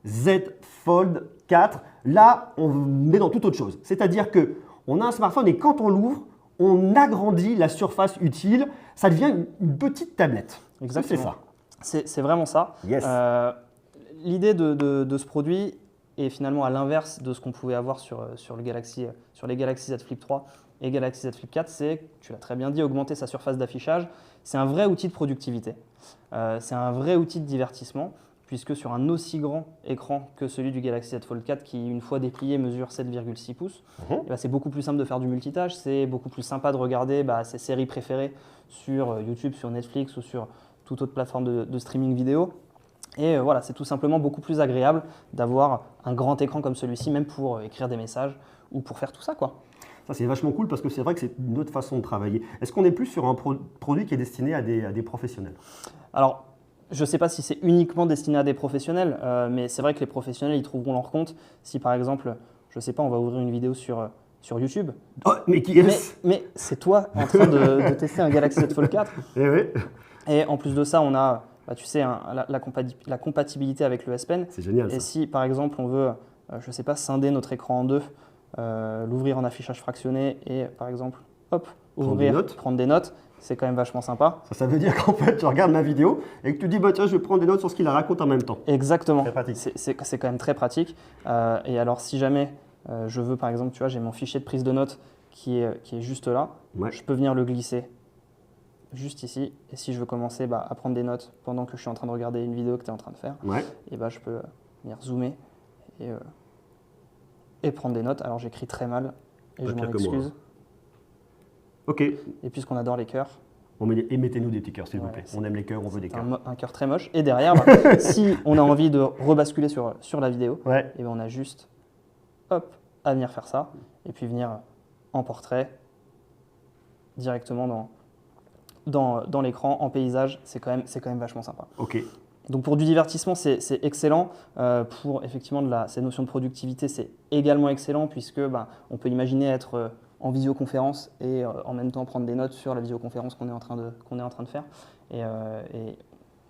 [SPEAKER 1] Z Fold 4. Là, on est dans toute autre chose. C'est-à-dire qu'on a un smartphone et quand on l'ouvre, on agrandit la surface utile, ça devient une petite tablette.
[SPEAKER 2] Exactement.
[SPEAKER 1] C'est ça.
[SPEAKER 2] C'est vraiment ça.
[SPEAKER 1] Yes.
[SPEAKER 2] L'idée de ce produit est finalement à l'inverse de ce qu'on pouvait avoir sur les Galaxy Z Flip 3 et Galaxy Z Flip 4, c'est, tu l'as très bien dit, augmenter sa surface d'affichage. C'est un vrai outil de productivité. C'est un vrai outil de divertissement, puisque sur un aussi grand écran que celui du Galaxy Z Fold 4, qui une fois déplié mesure 7,6 pouces, c'est beaucoup plus simple de faire du multitâche, c'est beaucoup plus sympa de regarder ses séries préférées sur YouTube, sur Netflix ou sur toute autre plateforme de streaming vidéo. Et voilà, c'est tout simplement beaucoup plus agréable d'avoir un grand écran comme celui-ci, même pour écrire des messages ou pour faire tout ça, quoi.
[SPEAKER 1] Ça, c'est vachement cool parce que c'est vrai que c'est une autre façon de travailler. Est-ce qu'on est plus sur un produit qui est destiné à des professionnels?
[SPEAKER 2] Alors, je ne sais pas si c'est uniquement destiné à des professionnels, mais c'est vrai que les professionnels, ils trouveront leur compte si, par exemple, je ne sais pas, on va ouvrir une vidéo sur YouTube.
[SPEAKER 1] Oh, mais qui est-ce?
[SPEAKER 2] Mais c'est toi en train de tester un Galaxy Z Fold 4.
[SPEAKER 1] Eh oui.
[SPEAKER 2] Et en plus de ça, on a, tu sais, la compatibilité avec le S Pen.
[SPEAKER 1] C'est génial.
[SPEAKER 2] Et
[SPEAKER 1] Ça.
[SPEAKER 2] si, par exemple, on veut, je ne sais pas, scinder notre écran en deux, l'ouvrir en affichage fractionné et, par exemple, hop, prendre des notes, c'est quand même vachement sympa.
[SPEAKER 1] Ça veut dire qu'en fait, tu regardes ma vidéo et que tu dis, bah, tiens, je vais prendre des notes sur ce qu'il raconte en même temps.
[SPEAKER 2] Exactement.
[SPEAKER 1] Très pratique.
[SPEAKER 2] C'est quand même très pratique. Et alors, si jamais je veux, par exemple, tu vois, j'ai mon fichier de prise de notes qui est juste là, je peux venir le glisser juste ici. Et si je veux commencer à prendre des notes pendant que je suis en train de regarder une vidéo que tu es en train de faire, et je peux venir zoomer et prendre des notes. Alors, j'écris très mal et je m'en excuse.
[SPEAKER 1] Ok.
[SPEAKER 2] Et puisqu'on adore les cœurs.
[SPEAKER 1] Et mettez-nous des petits cœurs, s'il vous plaît. On aime les cœurs, on veut des cœurs.
[SPEAKER 2] Un cœur très moche. Et derrière, si on a envie de rebasculer sur la vidéo, et on a juste à venir faire ça. Et puis venir en portrait, directement dans l'écran, en paysage. C'est quand même vachement sympa.
[SPEAKER 1] Ok.
[SPEAKER 2] Donc pour du divertissement, c'est excellent. Pour effectivement ces notions de productivité, c'est également excellent puisque on peut imaginer être en visioconférence et en même temps prendre des notes sur la visioconférence qu'on est en train de faire. Et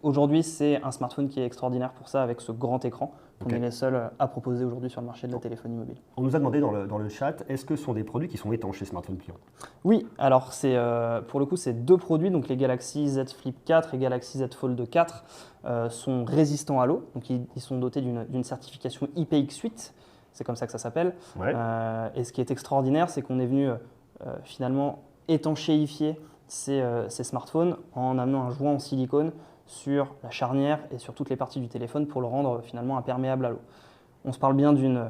[SPEAKER 2] aujourd'hui, c'est un smartphone qui est extraordinaire pour ça avec ce grand écran qu'on est les seuls à proposer aujourd'hui sur le marché de la téléphonie mobile.
[SPEAKER 1] On nous a demandé dans le chat, est-ce que ce sont des produits qui sont étanches chez Smartphone Client?
[SPEAKER 2] Oui, alors pour le coup, c'est deux produits, donc les Galaxy Z Flip 4 et Galaxy Z Fold 4 sont résistants à l'eau, donc ils sont dotés d'une certification IPX8. C'est comme ça que ça s'appelle. Et ce qui est extraordinaire, c'est qu'on est venu finalement étanchéifier ces smartphones en amenant un joint en silicone sur la charnière et sur toutes les parties du téléphone pour le rendre finalement imperméable à l'eau. On se parle bien d'une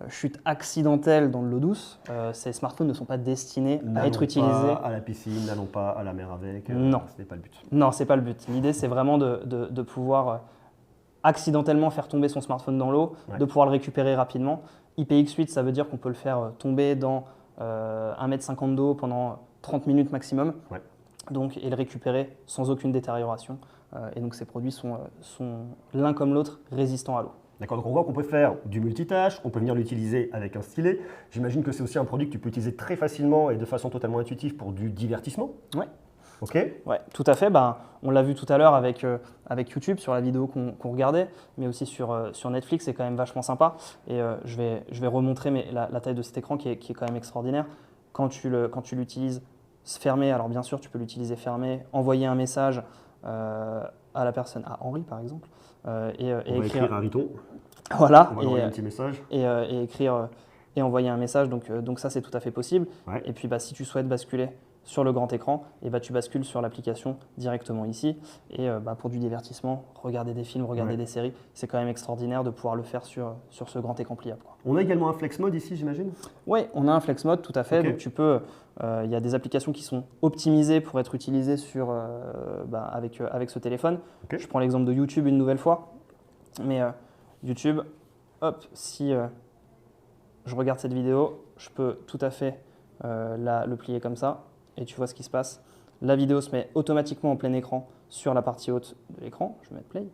[SPEAKER 2] chute accidentelle dans de l'eau douce. Ces smartphones ne sont pas destinés à être utilisés.
[SPEAKER 1] N'allons pas à la piscine, n'allons pas à la mer avec.
[SPEAKER 2] Non.
[SPEAKER 1] Ce n'est pas le but.
[SPEAKER 2] Non, ce n'est pas le but. L'idée, c'est vraiment de pouvoir accidentellement faire tomber son smartphone dans l'eau, de pouvoir le récupérer rapidement. IPX8, ça veut dire qu'on peut le faire tomber dans 1,50 m d'eau pendant 30 minutes maximum, et le récupérer sans aucune détérioration. Et donc ces produits sont l'un comme l'autre résistants à l'eau.
[SPEAKER 1] D'accord, donc on voit qu'on peut faire du multitâche, on peut venir l'utiliser avec un stylet. J'imagine que c'est aussi un produit que tu peux utiliser très facilement et de façon totalement intuitive pour du divertissement.
[SPEAKER 2] Ouais.
[SPEAKER 1] Ok.
[SPEAKER 2] Ouais, tout à fait. On l'a vu tout à l'heure avec YouTube sur la vidéo qu'on regardait, mais aussi sur Netflix, c'est quand même vachement sympa. Et je vais remontrer la taille de cet écran qui est quand même extraordinaire. Quand tu l'utilises fermé, alors bien sûr tu peux l'utiliser fermé, envoyer un message à la personne, à Henri par exemple, et
[SPEAKER 1] écrire à Riton.
[SPEAKER 2] Voilà.
[SPEAKER 1] On va envoyer un petit message.
[SPEAKER 2] Et écrire et envoyer un message. Donc ça c'est tout à fait possible. Et puis si tu souhaites basculer sur le grand écran, et tu bascules sur l'application directement ici. Et pour du divertissement, regarder des films, regarder des séries, c'est quand même extraordinaire de pouvoir le faire sur ce grand écran pliable.
[SPEAKER 1] On a également un flex mode ici, j'imagine?
[SPEAKER 2] Oui, on a un flex mode, tout à fait. Donc tu peux, y a des applications qui sont optimisées pour être utilisées avec ce téléphone. Je prends l'exemple de YouTube une nouvelle fois. Mais YouTube, si je regarde cette vidéo, je peux tout à fait le plier comme ça. Et tu vois ce qui se passe. La vidéo se met automatiquement en plein écran sur la partie haute de l'écran. Je vais mettre play.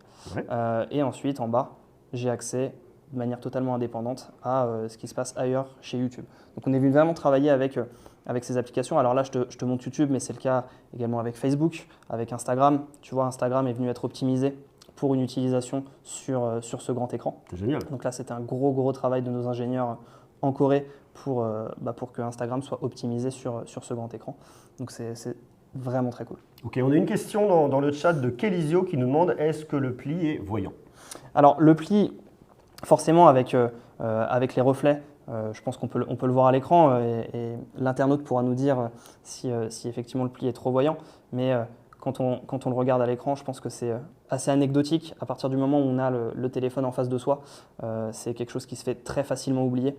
[SPEAKER 2] Et ensuite, en bas, j'ai accès de manière totalement indépendante à ce qui se passe ailleurs chez YouTube. Donc on est venu vraiment travailler avec ces applications. Alors là, je te montre YouTube, mais c'est le cas également avec Facebook, avec Instagram. Tu vois, Instagram est venu être optimisé pour une utilisation sur ce grand écran.
[SPEAKER 1] C'est génial.
[SPEAKER 2] Donc là, c'était un gros travail de nos ingénieurs en Corée pour que Instagram soit optimisé sur ce grand écran. Donc c'est vraiment très cool.
[SPEAKER 1] Ok, on a une question dans le chat de Kelisio qui nous demande est-ce que le pli est voyant?
[SPEAKER 2] Alors le pli, forcément avec les reflets, je pense qu'on peut le voir à l'écran et l'internaute pourra nous dire si effectivement le pli est trop voyant. Mais quand on le regarde à l'écran, je pense que c'est assez anecdotique. À partir du moment où on a le téléphone en face de soi, c'est quelque chose qui se fait très facilement oublier.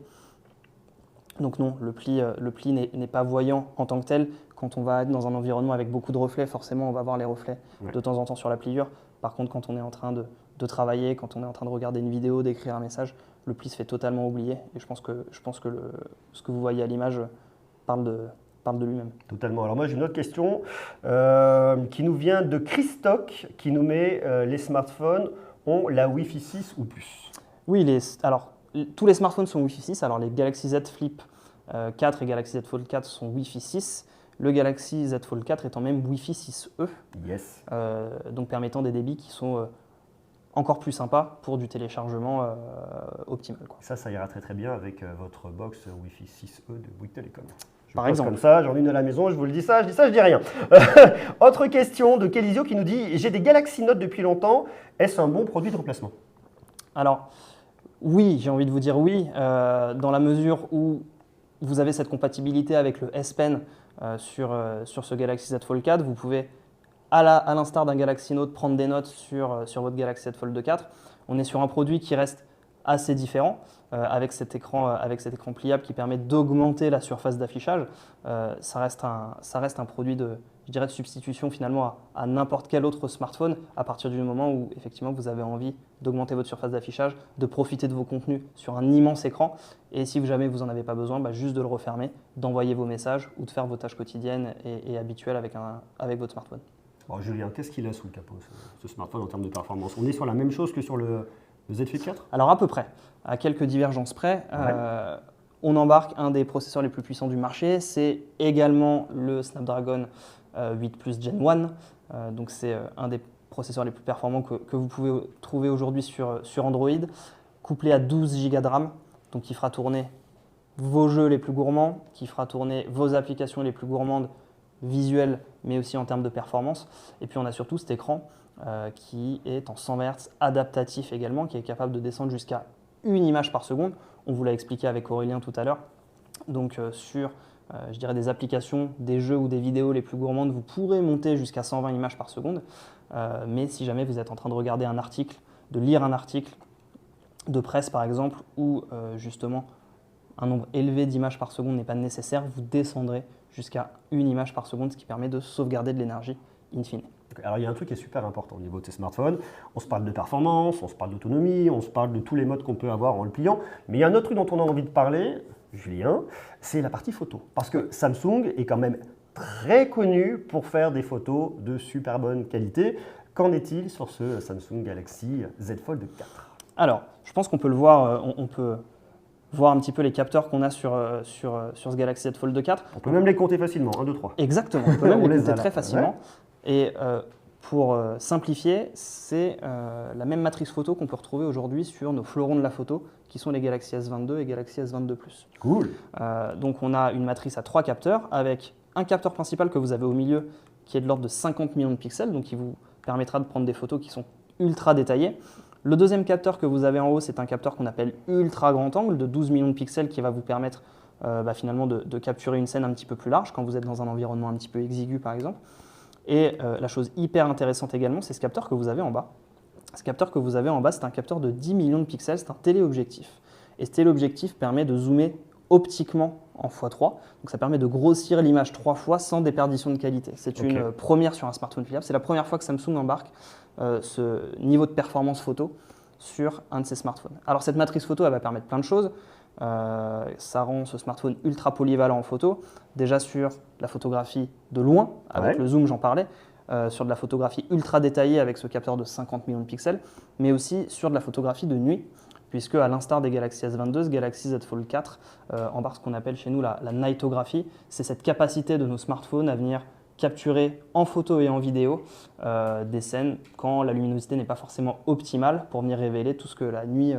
[SPEAKER 2] Donc non, le pli n'est pas voyant en tant que tel. Quand on va être dans un environnement avec beaucoup de reflets, forcément on va voir les reflets de temps en temps sur la pliure. Par contre, quand on est en train de travailler, quand on est en train de regarder une vidéo, d'écrire un message, le pli se fait totalement oublier. Et je pense que ce que vous voyez à l'image parle de lui-même.
[SPEAKER 1] Totalement. Alors moi j'ai une autre question qui nous vient de Christoc qui nous met les smartphones ont la Wi-Fi 6 ou plus?
[SPEAKER 2] Oui, alors tous les smartphones sont Wi-Fi 6. Alors les Galaxy Z Flip 4 et Galaxy Z Fold 4 sont Wi-Fi 6. Le Galaxy Z Fold 4 étant même Wi-Fi 6E,
[SPEAKER 1] Yes.
[SPEAKER 2] donc permettant des débits qui sont encore plus sympas pour du téléchargement optimal, quoi.
[SPEAKER 1] Ça ira très très bien avec votre box Wi-Fi 6E de Bouygues Télécom.
[SPEAKER 2] Par exemple.
[SPEAKER 1] Comme ça, j'en ai une à la maison, je vous le dis ça, je dis rien. Autre question de Kelisio qui nous dit j'ai des Galaxy Note depuis longtemps, est-ce un bon produit de remplacement?
[SPEAKER 2] Alors oui, j'ai envie de vous dire oui, dans la mesure où vous avez cette compatibilité avec le S Pen sur ce Galaxy Z Fold 4. Vous pouvez, à l'instar d'un Galaxy Note, prendre des notes sur votre Galaxy Z Fold 4. On est sur un produit qui reste assez différent avec cet écran pliable qui permet d'augmenter la surface d'affichage. Ça reste un produit de substitution finalement à n'importe quel autre smartphone à partir du moment où effectivement vous avez envie d'augmenter votre surface d'affichage, de profiter de vos contenus sur un immense écran et si jamais vous n'en avez pas besoin, juste de le refermer, d'envoyer vos messages ou de faire vos tâches quotidiennes et habituelles avec votre smartphone.
[SPEAKER 1] Bon, Julien, qu'est-ce qu'il a sous le capot ce smartphone en termes de performance? On est sur la même chose que sur le Z Flip 4?
[SPEAKER 2] Alors à peu près, à quelques divergences près.
[SPEAKER 1] Ouais.
[SPEAKER 2] On embarque un des processeurs les plus puissants du marché, c'est également le Snapdragon 8 Plus Gen 1. Donc c'est un des processeurs les plus performants que vous pouvez trouver aujourd'hui sur Android, couplé à 12 Go de RAM, donc qui fera tourner vos jeux les plus gourmands, qui fera tourner vos applications les plus gourmandes, visuelles, mais aussi en termes de performance. Et puis on a surtout cet écran qui est en 100 Hz, adaptatif également, qui est capable de descendre jusqu'à une image par seconde. On vous l'a expliqué avec Aurélien tout à l'heure. Donc sur des applications, des jeux ou des vidéos les plus gourmandes, vous pourrez monter jusqu'à 120 images par seconde. Mais si jamais vous êtes en train de regarder un article, de lire un article de presse par exemple, où justement un nombre élevé d'images par seconde n'est pas nécessaire, vous descendrez jusqu'à une image par seconde, ce qui permet de sauvegarder de l'énergie in fine.
[SPEAKER 1] Alors il y a un truc qui est super important au niveau de ces smartphones. On se parle de performance, on se parle d'autonomie, on se parle de tous les modes qu'on peut avoir en le pliant. Mais il y a un autre truc dont on a envie de parler, Julien, c'est la partie photo. Parce que Samsung est quand même très connu pour faire des photos de super bonne qualité. Qu'en est-il sur ce Samsung Galaxy Z Fold 4?
[SPEAKER 2] Alors, je pense qu'on peut le voir, on peut voir un petit peu les capteurs qu'on a sur ce Galaxy Z Fold 4.
[SPEAKER 1] On peut même les compter facilement, 1, 2, 3.
[SPEAKER 2] Exactement, on peut même
[SPEAKER 1] On
[SPEAKER 2] les
[SPEAKER 1] les
[SPEAKER 2] compter
[SPEAKER 1] a là.
[SPEAKER 2] très facilement.
[SPEAKER 1] Ouais.
[SPEAKER 2] Et pour simplifier, c'est la même matrice photo qu'on peut retrouver aujourd'hui sur nos fleurons de la photo, qui sont les Galaxy S22 et Galaxy S22 Plus.
[SPEAKER 1] Cool.
[SPEAKER 2] Donc on a une matrice à 3 capteurs, avec un capteur principal que vous avez au milieu, qui est de l'ordre de 50 millions de pixels, donc qui vous permettra de prendre des photos qui sont ultra détaillées. Le deuxième capteur que vous avez en haut, c'est un capteur qu'on appelle ultra grand angle de 12 millions de pixels qui va vous permettre finalement de capturer une scène un petit peu plus large quand vous êtes dans un environnement un petit peu exigu par exemple. Et la chose hyper intéressante également, c'est ce capteur que vous avez en bas. Ce capteur que vous avez en bas, c'est un capteur de 10 millions de pixels, c'est un téléobjectif. Et ce téléobjectif permet de zoomer optiquement en x3. Donc ça permet de grossir l'image 3 fois sans déperdition de qualité. C'est une première sur un smartphone pliable. C'est la première fois que Samsung embarque ce niveau de performance photo sur un de ses smartphones. Alors cette matrice photo, elle va permettre plein de choses. Ça rend ce smartphone ultra polyvalent en photo. Déjà sur la photographie de loin, avec le zoom, j'en parlais. Sur de la photographie ultra détaillée avec ce capteur de 50 millions de pixels, mais aussi sur de la photographie de nuit, puisque à l'instar des Galaxy S22, ce Galaxy Z Fold 4 embarque ce qu'on appelle chez nous la nightographie. C'est cette capacité de nos smartphones à venir capturer en photo et en vidéo des scènes quand la luminosité n'est pas forcément optimale pour venir révéler tout ce que la nuit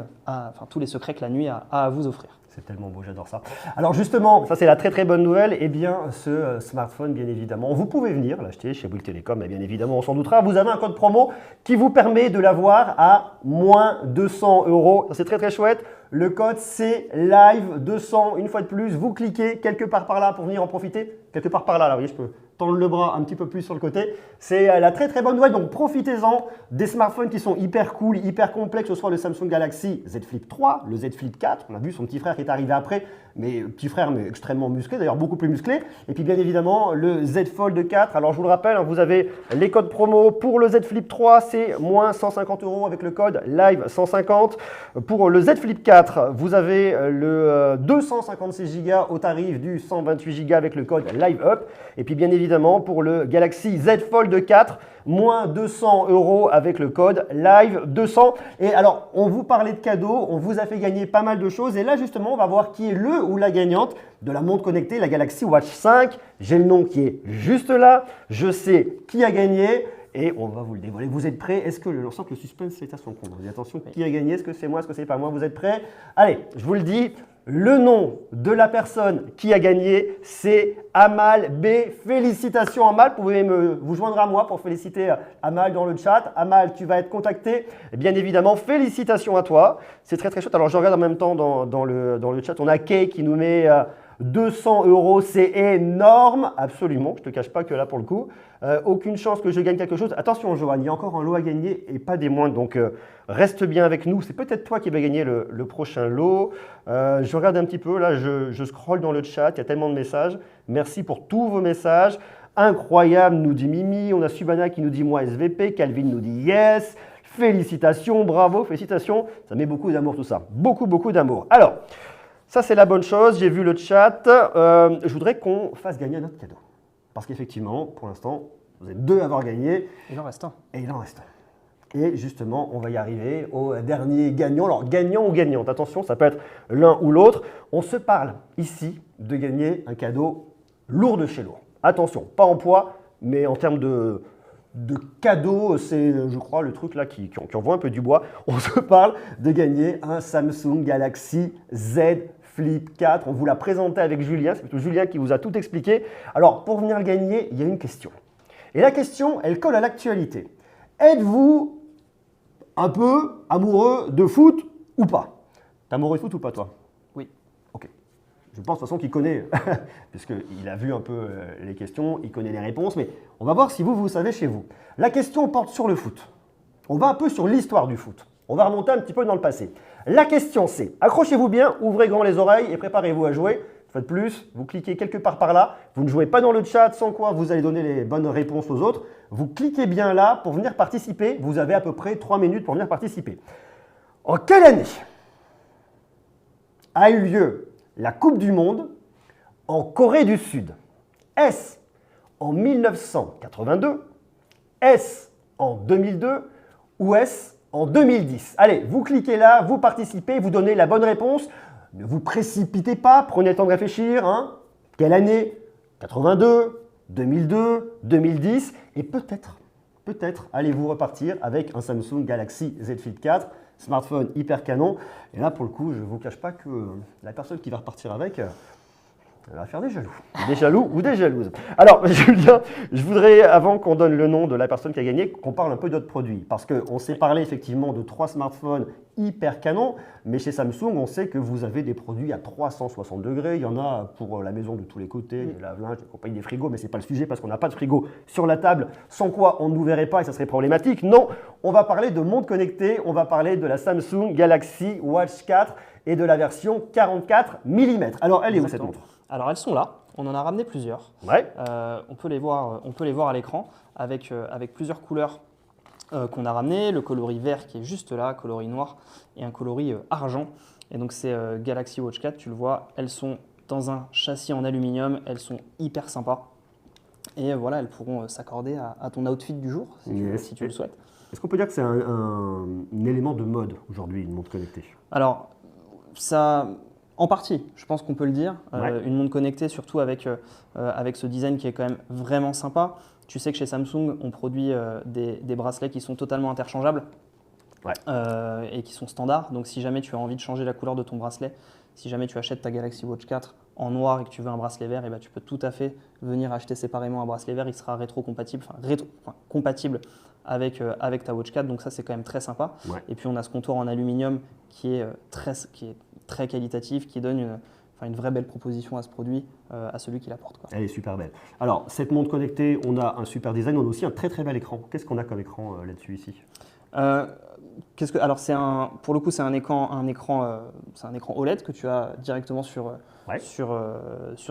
[SPEAKER 2] tous les secrets que la nuit a à vous offrir.
[SPEAKER 1] C'est tellement beau, j'adore ça. Alors justement, ça c'est la très très bonne nouvelle. Eh bien, ce smartphone, bien évidemment, vous pouvez venir l'acheter chez Bouygues Télécom, et bien évidemment, on s'en doutera. Vous avez un code promo qui vous permet de l'avoir à moins 200 €. C'est très très chouette. Le code c'est LIVE200. Une fois de plus, vous cliquez quelque part par là pour venir en profiter. Quelque part par là, vous voyez, je peux tendre le bras un petit peu plus sur le côté. C'est la très très bonne nouvelle, donc profitez-en des smartphones qui sont hyper cool, hyper complets, que ce soit le Samsung Galaxy Z Flip 3, le Z Flip 4, on a vu son petit frère qui est arrivé après, mais petit frère mais extrêmement musclé, d'ailleurs beaucoup plus musclé, et puis bien évidemment le Z Fold 4, alors je vous le rappelle, hein, vous avez les codes promo pour le Z Flip 3, c'est moins 150 € avec le code LIVE150, pour le Z Flip 4, vous avez le 256 Go au tarif du 128 Go avec le code LIVEUP, et puis bien évidemment pour le Galaxy Z Fold 4, moins 200 € avec le code LIVE200. Et alors, on vous parlait de cadeaux, on vous a fait gagner pas mal de choses. Et là, justement, on va voir qui est le ou la gagnante de la montre connectée, la Galaxy Watch 5. J'ai le nom qui est juste là. Je sais qui a gagné. Et on va vous le dévoiler. Vous êtes prêts? Est-ce que on sent que le suspense est à son comble? Attention, qui a gagné? Est-ce que c'est moi? Est-ce que c'est pas moi? Vous êtes prêts? Allez, je vous le dis. Le nom de la personne qui a gagné, c'est Amal B. Félicitations Amal, vous pouvez vous joindre à moi pour féliciter Amal dans le chat. Amal, tu vas être contacté. Et bien évidemment, félicitations à toi. C'est très très chouette. Alors je regarde en même temps dans le chat, on a Kay qui nous met 200 €, c'est énorme. Absolument, je ne te cache pas que là pour le coup, aucune chance que je gagne quelque chose. Attention Johan, il y a encore un lot à gagner et pas des moindres, donc reste bien avec nous. C'est peut-être toi qui vas gagner le prochain lot. Je regarde un petit peu, là je scrolle dans le chat, il y a tellement de messages. Merci pour tous vos messages. Incroyable, nous dit Mimi. On a Subhana qui nous dit moi SVP. Calvin nous dit yes. Félicitations, bravo, félicitations. Ça met beaucoup d'amour tout ça. Beaucoup, beaucoup d'amour. Alors, ça c'est la bonne chose. J'ai vu le chat. Je voudrais qu'on fasse gagner un autre cadeau. Parce qu'effectivement, pour l'instant, vous êtes deux à avoir gagné.
[SPEAKER 2] Il en reste un.
[SPEAKER 1] Et il en reste un. Et justement, on va y arriver au dernier gagnant. Alors, gagnant ou gagnante, attention, ça peut être l'un ou l'autre. On se parle ici de gagner un cadeau lourd de chez lourd. Attention, pas en poids, mais en termes de cadeau, c'est, je crois, le truc là qui envoie un peu du bois. On se parle de gagner un Samsung Galaxy Z Flip 4. On vous l'a présenté avec Julien, c'est plutôt Julien qui vous a tout expliqué. Alors, pour venir le gagner, il y a une question. Et la question, elle colle à l'actualité. Êtes-vous un peu amoureux de foot ou pas? T'es amoureux de foot ou pas, toi?
[SPEAKER 2] Oui.
[SPEAKER 1] Ok. Je pense de toute façon qu'il connaît, puisqu'il a vu un peu les questions, il connaît les réponses, mais on va voir si vous savez chez vous. La question porte sur le foot. On va un peu sur l'histoire du foot. On va remonter un petit peu dans le passé. La question c'est, accrochez-vous bien, ouvrez grand les oreilles et préparez-vous à jouer. Faites plus, vous cliquez quelque part par là. Vous ne jouez pas dans le chat, sans quoi vous allez donner les bonnes réponses aux autres. Vous cliquez bien là pour venir participer. Vous avez à peu près 3 minutes pour venir participer. En quelle année a eu lieu la Coupe du Monde en Corée du Sud? Est-ce en 1982? Est-ce en 2002? Ou est-ce en 2010? Allez, vous cliquez là, vous participez, vous donnez la bonne réponse. Ne vous précipitez pas, prenez le temps de réfléchir. Hein. Quelle année? 82, 2002, 2010 et peut-être allez-vous repartir avec un Samsung Galaxy Z Flip 4, smartphone hyper canon. Et là, pour le coup, je ne vous cache pas que la personne qui va repartir avec, elle va faire des jaloux. Des jaloux ou des jalouses. Alors, Julien, je voudrais, avant qu'on donne le nom de la personne qui a gagné, qu'on parle un peu d'autres produits. Parce qu'on s'est parlé effectivement de 3 smartphones hyper canons, mais chez Samsung, on sait que vous avez des produits à 360 degrés. Il y en a pour la maison de tous les côtés, des lave-linges, des compagnies, des frigos, mais ce n'est pas le sujet parce qu'on n'a pas de frigo sur la table, sans quoi on ne nous verrait pas et ça serait problématique. Non, on va parler de montre connectée, on va parler de la Samsung Galaxy Watch 4 et de la version 44 mm. Alors, elle est où cette montre?
[SPEAKER 2] Alors elles sont là, on en a ramené plusieurs.
[SPEAKER 1] Ouais.
[SPEAKER 2] On peut les voir à l'écran avec plusieurs couleurs qu'on a ramenées. Le coloris vert qui est juste là, coloris noir et un coloris argent. Et donc c'est Galaxy Watch 4, tu le vois, elles sont dans un châssis en aluminium, elles sont hyper sympas. Et voilà, elles pourront s'accorder à ton outfit du jour si tu le souhaites.
[SPEAKER 1] Est-ce qu'on peut dire que c'est un élément de mode aujourd'hui, une montre connectée?
[SPEAKER 2] Alors, ça... En partie, je pense qu'on peut le dire.
[SPEAKER 1] Ouais.
[SPEAKER 2] Une montre connectée, surtout avec ce design qui est quand même vraiment sympa. Tu sais que chez Samsung, on produit des bracelets qui sont totalement interchangeables et qui sont standards. Donc si jamais tu as envie de changer la couleur de ton bracelet, si jamais tu achètes ta Galaxy Watch 4 en noir et que tu veux un bracelet vert, et ben, tu peux tout à fait venir acheter séparément un bracelet vert. Il sera rétro-compatible, compatible avec ta Watch 4. Donc ça, c'est quand même très sympa.
[SPEAKER 1] Ouais.
[SPEAKER 2] Et puis, on a ce contour en aluminium qui est très qualitatif, qui donne une vraie belle proposition à ce produit, à celui qui la porte, quoi.
[SPEAKER 1] Elle est super belle. Alors, cette montre connectée, on a un super design, on a aussi un très très bel écran. Qu'est-ce qu'on a comme écran là-dessus ici?
[SPEAKER 2] Alors pour le coup, c'est un écran OLED que tu as directement sur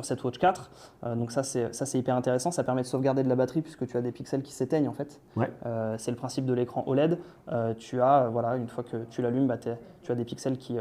[SPEAKER 2] cette Watch 4. Donc ça c'est hyper intéressant. Ça permet de sauvegarder de la batterie puisque tu as des pixels qui s'éteignent en fait.
[SPEAKER 1] Ouais.
[SPEAKER 2] C'est le principe de l'écran OLED. Tu as une fois que tu l'allumes, tu as des pixels qui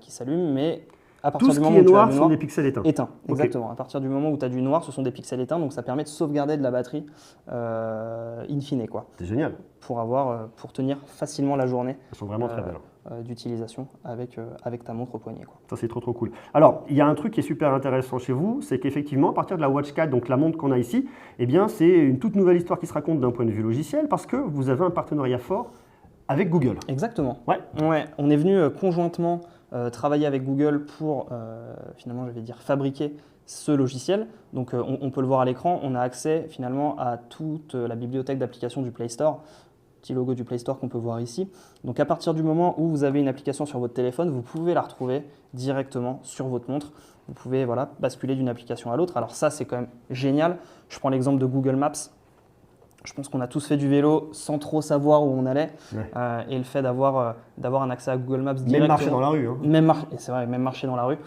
[SPEAKER 2] s'allument, mais à partir
[SPEAKER 1] Tout ce
[SPEAKER 2] du
[SPEAKER 1] qui
[SPEAKER 2] moment
[SPEAKER 1] est
[SPEAKER 2] où tu as
[SPEAKER 1] noir
[SPEAKER 2] du
[SPEAKER 1] sont des pixels éteints.
[SPEAKER 2] Éteint,
[SPEAKER 1] Ok.
[SPEAKER 2] exactement. À partir du moment où tu as du noir, ce sont des pixels éteints, donc ça permet de sauvegarder de la batterie in fine, quoi,
[SPEAKER 1] C'est génial.
[SPEAKER 2] pour tenir facilement la journée
[SPEAKER 1] Elles sont vraiment très belles.
[SPEAKER 2] d'utilisation avec ta montre au poignet, quoi.
[SPEAKER 1] Ça, c'est trop trop cool. Alors, il y a un truc qui est super intéressant chez vous, c'est qu'effectivement, à partir de la Watch 4, donc la montre qu'on a ici, eh bien, c'est une toute nouvelle histoire qui se raconte d'un point de vue logiciel parce que vous avez un partenariat fort avec Google.
[SPEAKER 2] Exactement.
[SPEAKER 1] Ouais.
[SPEAKER 2] Ouais, on est venu conjointement travailler avec Google pour finalement, je vais dire, fabriquer ce logiciel. Donc, on peut le voir à l'écran. On a accès finalement à toute la bibliothèque d'applications du Play Store. Petit logo du Play Store qu'on peut voir ici. Donc, à partir du moment où vous avez une application sur votre téléphone, vous pouvez la retrouver directement sur votre montre. Vous pouvez basculer d'une application à l'autre. Alors ça, c'est quand même génial. Je prends l'exemple de Google Maps. Je pense qu'on a tous fait du vélo sans trop savoir où on allait.
[SPEAKER 1] Ouais.
[SPEAKER 2] Et le fait d'avoir un accès à Google Maps directement.
[SPEAKER 1] Même marcher dans la rue. Hein.
[SPEAKER 2] Et c'est vrai, même marcher dans la rue.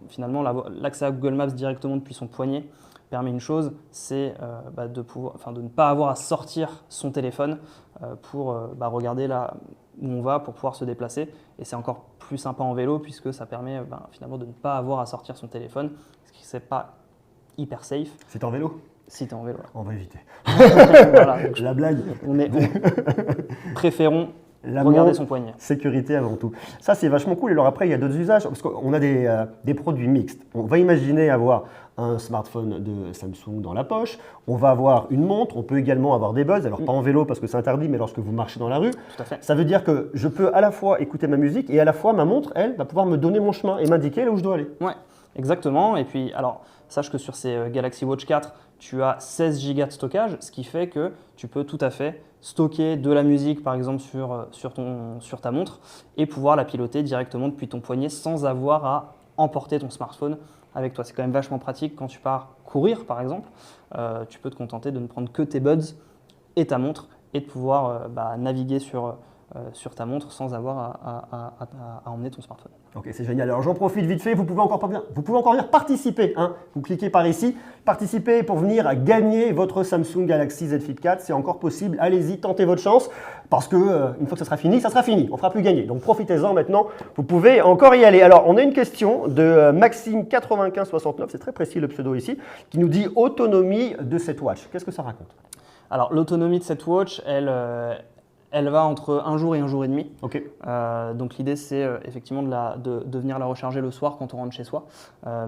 [SPEAKER 2] Finalement, l'accès à Google Maps directement depuis son poignet permet une chose, c'est de ne pas avoir à sortir son téléphone pour regarder là où on va, pour pouvoir se déplacer. Et c'est encore plus sympa en vélo puisque ça permet finalement de ne pas avoir à sortir son téléphone, ce qui n'est pas hyper safe.
[SPEAKER 1] C'est en vélo?
[SPEAKER 2] Si tu es en vélo.
[SPEAKER 1] On va éviter.
[SPEAKER 2] Voilà, donc
[SPEAKER 1] La blague.
[SPEAKER 2] préférons
[SPEAKER 1] La
[SPEAKER 2] regarder
[SPEAKER 1] montre,
[SPEAKER 2] son poignet.
[SPEAKER 1] sécurité avant tout. Ça, c'est vachement cool. Et alors après, il y a d'autres usages, parce qu'on a des produits mixtes. On va imaginer avoir un smartphone de Samsung dans la poche, on va avoir une montre, on peut également avoir des buds, alors pas en vélo parce que c'est interdit, mais lorsque vous marchez dans la rue.
[SPEAKER 2] Tout à fait.
[SPEAKER 1] Ça veut dire que je peux à la fois écouter ma musique et à la fois ma montre, elle, va pouvoir me donner mon chemin et m'indiquer là où je dois aller.
[SPEAKER 2] Ouais, exactement. Et puis, alors, sache que sur ces Galaxy Watch 4, tu as 16 Go de stockage, ce qui fait que tu peux tout à fait stocker de la musique, par exemple, sur ta montre et pouvoir la piloter directement depuis ton poignet sans avoir à emporter ton smartphone avec toi. C'est quand même vachement pratique quand tu pars courir, par exemple. Tu peux te contenter de ne prendre que tes buds et ta montre et de pouvoir naviguer sur ta montre sans avoir à emmener ton smartphone.
[SPEAKER 1] Ok, c'est génial. Alors j'en profite vite fait, vous pouvez encore venir participer. Hein. Vous cliquez par ici, participer pour venir gagner votre Samsung Galaxy Z Flip 4. C'est encore possible. Allez-y, tentez votre chance parce que une fois que ça sera fini. On ne fera plus gagner. Donc profitez-en maintenant. Vous pouvez encore y aller. Alors on a une question de Maxime9569, c'est très précis le pseudo ici, qui nous dit autonomie de cette watch. Qu'est-ce que ça raconte?
[SPEAKER 2] Alors l'autonomie de cette watch, elle va entre un jour et un jour et demi.
[SPEAKER 1] Ok.
[SPEAKER 2] Donc l'idée, c'est effectivement de venir la recharger le soir quand on rentre chez soi.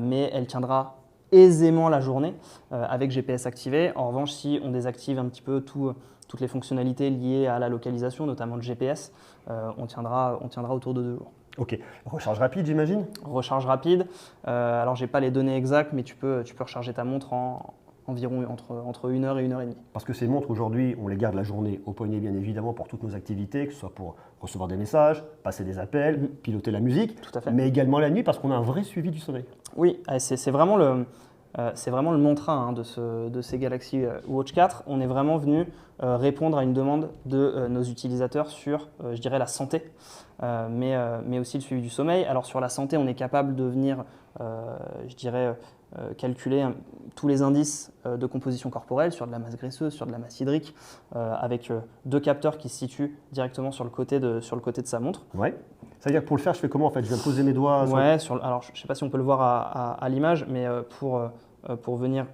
[SPEAKER 2] Mais elle tiendra aisément la journée avec GPS activé. En revanche, si on désactive un petit peu toutes les fonctionnalités liées à la localisation, notamment le GPS, on tiendra autour de 2 jours.
[SPEAKER 1] Ok. Recharge rapide, j'imagine?
[SPEAKER 2] Recharge rapide. Alors, je n'ai pas les données exactes, mais tu peux recharger ta montre en environ entre 1 heure et 1 heure et demie.
[SPEAKER 1] Parce que ces montres, aujourd'hui, on les garde la journée au poignet, bien évidemment, pour toutes nos activités, que ce soit pour recevoir des messages, passer des appels, piloter la musique,
[SPEAKER 2] Tout à fait.
[SPEAKER 1] mais également la nuit, parce qu'on a un vrai suivi du sommeil.
[SPEAKER 2] Oui, c'est vraiment le mantra de ces Galaxy Watch 4. On est vraiment venu répondre à une demande de nos utilisateurs sur, je dirais, la santé, mais aussi le suivi du sommeil. Alors sur la santé, on est capable de venir, je dirais, calculer tous les indices de composition corporelle sur de la masse graisseuse, sur de la masse hydrique, avec 2 capteurs qui se situent directement sur le côté de sa montre.
[SPEAKER 1] Ouais. Ça veut dire que pour le faire, je fais comment en fait? Je viens poser mes doigts
[SPEAKER 2] Ouais, alors je ne sais pas si on peut le voir à l'image, mais pour venir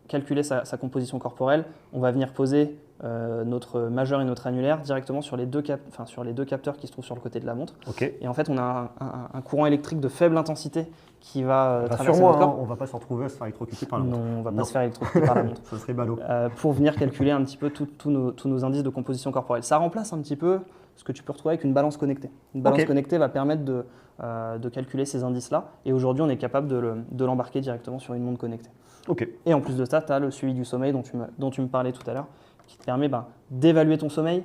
[SPEAKER 2] calculer sa composition corporelle, on va venir poser notre majeur et notre annulaire directement sur les deux capteurs qui se trouvent sur le côté de la montre.
[SPEAKER 1] Ok.
[SPEAKER 2] Et en fait, on a un courant électrique de faible intensité qui va traverser
[SPEAKER 1] Rassure-moi,
[SPEAKER 2] notre corps.
[SPEAKER 1] on ne va pas se retrouver à se faire électrocuter par la montre.
[SPEAKER 2] Non, on ne va
[SPEAKER 1] Non.
[SPEAKER 2] pas se faire électrocuter par la montre.
[SPEAKER 1] Ça serait ballot.
[SPEAKER 2] Pour venir calculer un petit peu tous nos indices de composition corporelle. Ça remplace un petit peu ce que tu peux retrouver avec une balance connectée. Une balance
[SPEAKER 1] Ok.
[SPEAKER 2] connectée va permettre de calculer ces indices-là. Et aujourd'hui, on est capable de l'embarquer directement sur une montre connectée.
[SPEAKER 1] Ok.
[SPEAKER 2] Et en plus de ça, tu as le suivi du sommeil dont tu me parlais tout à l'heure, qui te permet d'évaluer ton sommeil,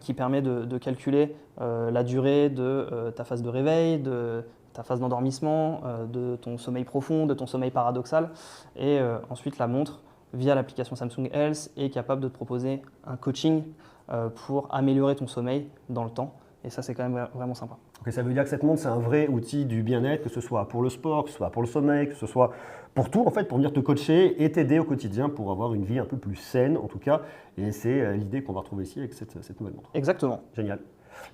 [SPEAKER 2] qui permet de calculer la durée de ta phase de réveil, de ta phase d'endormissement, de ton sommeil profond, de ton sommeil paradoxal. Et ensuite, la montre, via l'application Samsung Health, est capable de te proposer un coaching pour améliorer ton sommeil dans le temps. Et ça, c'est quand même vraiment sympa.
[SPEAKER 1] Ok, ça veut dire que cette montre, c'est un vrai outil du bien-être, que ce soit pour le sport, que ce soit pour le sommeil, que ce soit pour tout, en fait, pour venir te coacher et t'aider au quotidien pour avoir une vie un peu plus saine, en tout cas. Et c'est l'idée qu'on va retrouver ici avec cette nouvelle montre.
[SPEAKER 2] Exactement.
[SPEAKER 1] Génial.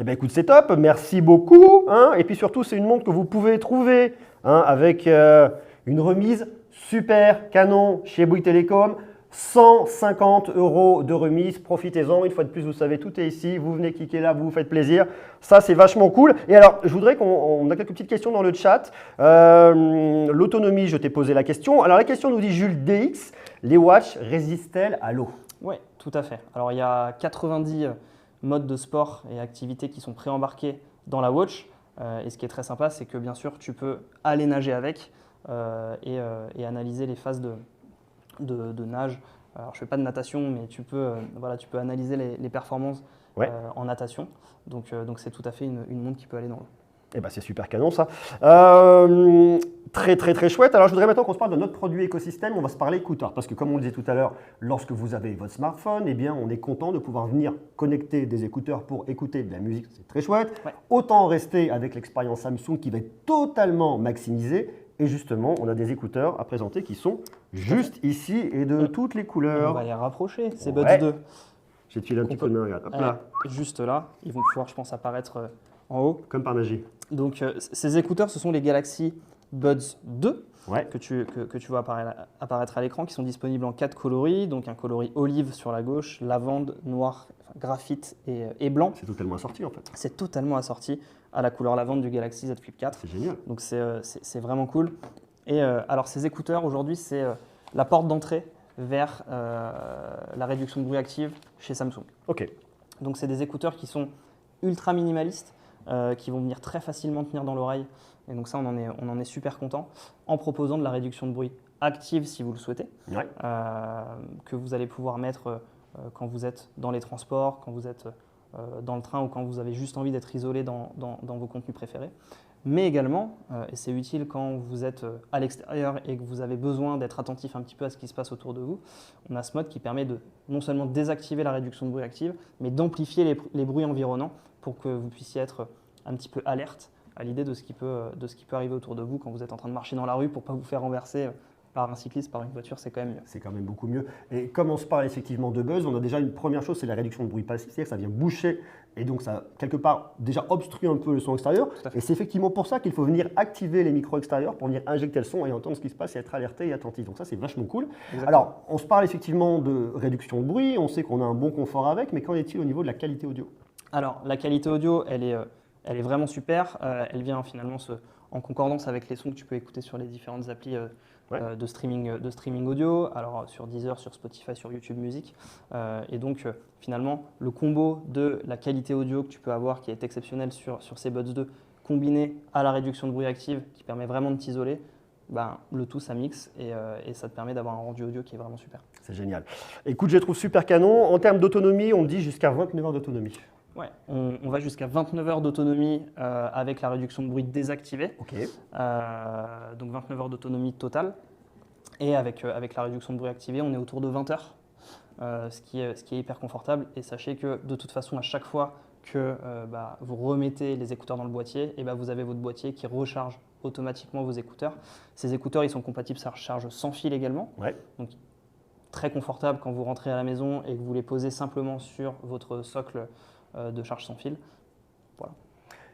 [SPEAKER 1] Eh bien, écoute, c'est top. Merci beaucoup. Hein. Et puis surtout, c'est une montre que vous pouvez trouver avec une remise super canon chez Bouygues Télécom. 150 € de remise, profitez-en. Une fois de plus, vous savez, tout est ici. Vous venez cliquer là, vous vous faites plaisir. Ça, c'est vachement cool. Et alors, je voudrais qu'on a quelques petites questions dans le chat. L'autonomie, je t'ai posé la question. Alors, la question nous dit Jules DX, les watches résistent-elles à l'eau?
[SPEAKER 2] Oui, tout à fait. Alors, il y a 90 modes de sport et activités qui sont préembarqués dans la watch. Et ce qui est très sympa, c'est que bien sûr, tu peux aller nager avec et analyser les phases de nage. Alors, je ne fais pas de natation, mais tu peux analyser les performances en natation. Donc, c'est tout à fait une montre qui peut aller dans l'eau.
[SPEAKER 1] Eh ben, c'est super canon ça. Très très très chouette. Alors je voudrais maintenant qu'on se parle de notre produit écosystème. On va se parler écouteurs parce que comme on le disait tout à l'heure, lorsque vous avez votre smartphone, eh bien, on est content de pouvoir venir connecter des écouteurs pour écouter de la musique. C'est très chouette.
[SPEAKER 2] Ouais.
[SPEAKER 1] Autant rester avec l'expérience Samsung qui va être totalement maximisée. Et justement, on a des écouteurs à présenter qui sont juste ici et de toutes les
[SPEAKER 2] On
[SPEAKER 1] couleurs.
[SPEAKER 2] va les rapprocher, ces
[SPEAKER 1] Ouais.
[SPEAKER 2] Buds 2.
[SPEAKER 1] J'ai tué un petit coup de main, regarde. Hop là,
[SPEAKER 2] Juste là, ils vont pouvoir, je pense, apparaître en haut.
[SPEAKER 1] comme par magie.
[SPEAKER 2] Donc, ces écouteurs, ce sont les Galaxy Buds 2
[SPEAKER 1] Ouais.
[SPEAKER 2] que tu vois apparaître à l'écran, qui sont disponibles en 4 coloris. Donc, un coloris olive sur la gauche, lavande, noir, graphite et blanc.
[SPEAKER 1] C'est totalement assorti en fait.
[SPEAKER 2] C'est totalement assorti à la couleur lavande du Galaxy Z Flip 4.
[SPEAKER 1] C'est génial.
[SPEAKER 2] Donc, c'est vraiment cool. Et alors, ces écouteurs, aujourd'hui, c'est la porte d'entrée vers la réduction de bruit active chez Samsung.
[SPEAKER 1] Ok.
[SPEAKER 2] Donc, c'est des écouteurs qui sont ultra minimalistes, qui vont venir très facilement tenir dans l'oreille. Et donc ça, on en est super content, en proposant de la réduction de bruit active si vous le souhaitez,
[SPEAKER 1] Ouais.
[SPEAKER 2] que vous allez pouvoir mettre quand vous êtes dans les transports, quand vous êtes dans le train ou quand vous avez juste envie d'être isolé dans vos contenus préférés. Mais également, et c'est utile quand vous êtes à l'extérieur et que vous avez besoin d'être attentif un petit peu à ce qui se passe autour de vous, on a ce mode qui permet de non seulement désactiver la réduction de bruit active, mais d'amplifier les bruits environnants pour que vous puissiez être un petit peu alerte à l'idée de ce qui peut arriver autour de vous quand vous êtes en train de marcher dans la rue pour ne pas vous faire renverser par un cycliste, par une voiture, c'est quand même mieux.
[SPEAKER 1] C'est quand même beaucoup mieux. Et comme on se parle effectivement de buzz, on a déjà une première chose, c'est la réduction de bruit passif, c'est-à-dire que ça vient boucher et donc ça, quelque part, déjà obstrue un peu le son extérieur.
[SPEAKER 2] Tout à fait.
[SPEAKER 1] Et c'est effectivement pour ça qu'il faut venir activer les micros extérieurs pour venir injecter le son et entendre ce qui se passe et être alerté et attentif. Donc ça, c'est vachement cool.
[SPEAKER 2] Exactement.
[SPEAKER 1] Alors, on se parle effectivement de réduction de bruit, on sait qu'on a un bon confort avec, mais qu'en est-il au niveau de la qualité audio?
[SPEAKER 2] Alors, la qualité audio, elle est vraiment super. Elle vient finalement en concordance avec les sons que tu peux écouter sur les différentes applis de streaming audio, alors sur Deezer, sur Spotify, sur YouTube Music. Et donc, finalement, le combo de la qualité audio que tu peux avoir, qui est exceptionnel sur ces Buds 2, combiné à la réduction de bruit active, qui permet vraiment de t'isoler, le tout, ça mixe et ça te permet d'avoir un rendu audio qui est vraiment super.
[SPEAKER 1] C'est génial. Écoute, je les trouve super canon. En termes d'autonomie, on dit jusqu'à 29 heures d'autonomie.
[SPEAKER 2] Ouais, on va jusqu'à 29 heures d'autonomie avec la réduction de bruit désactivée.
[SPEAKER 1] Ok.
[SPEAKER 2] Donc 29 heures d'autonomie totale. Et avec la réduction de bruit activée, on est autour de 20 heures, ce qui est hyper confortable. Et sachez que de toute façon, à chaque fois que vous remettez les écouteurs dans le boîtier, et vous avez votre boîtier qui recharge automatiquement vos écouteurs. Ces écouteurs, ils sont compatibles, ça recharge sans fil également.
[SPEAKER 1] Ouais.
[SPEAKER 2] Donc très confortable quand vous rentrez à la maison et que vous les posez simplement sur votre socle de charge sans fil. Voilà.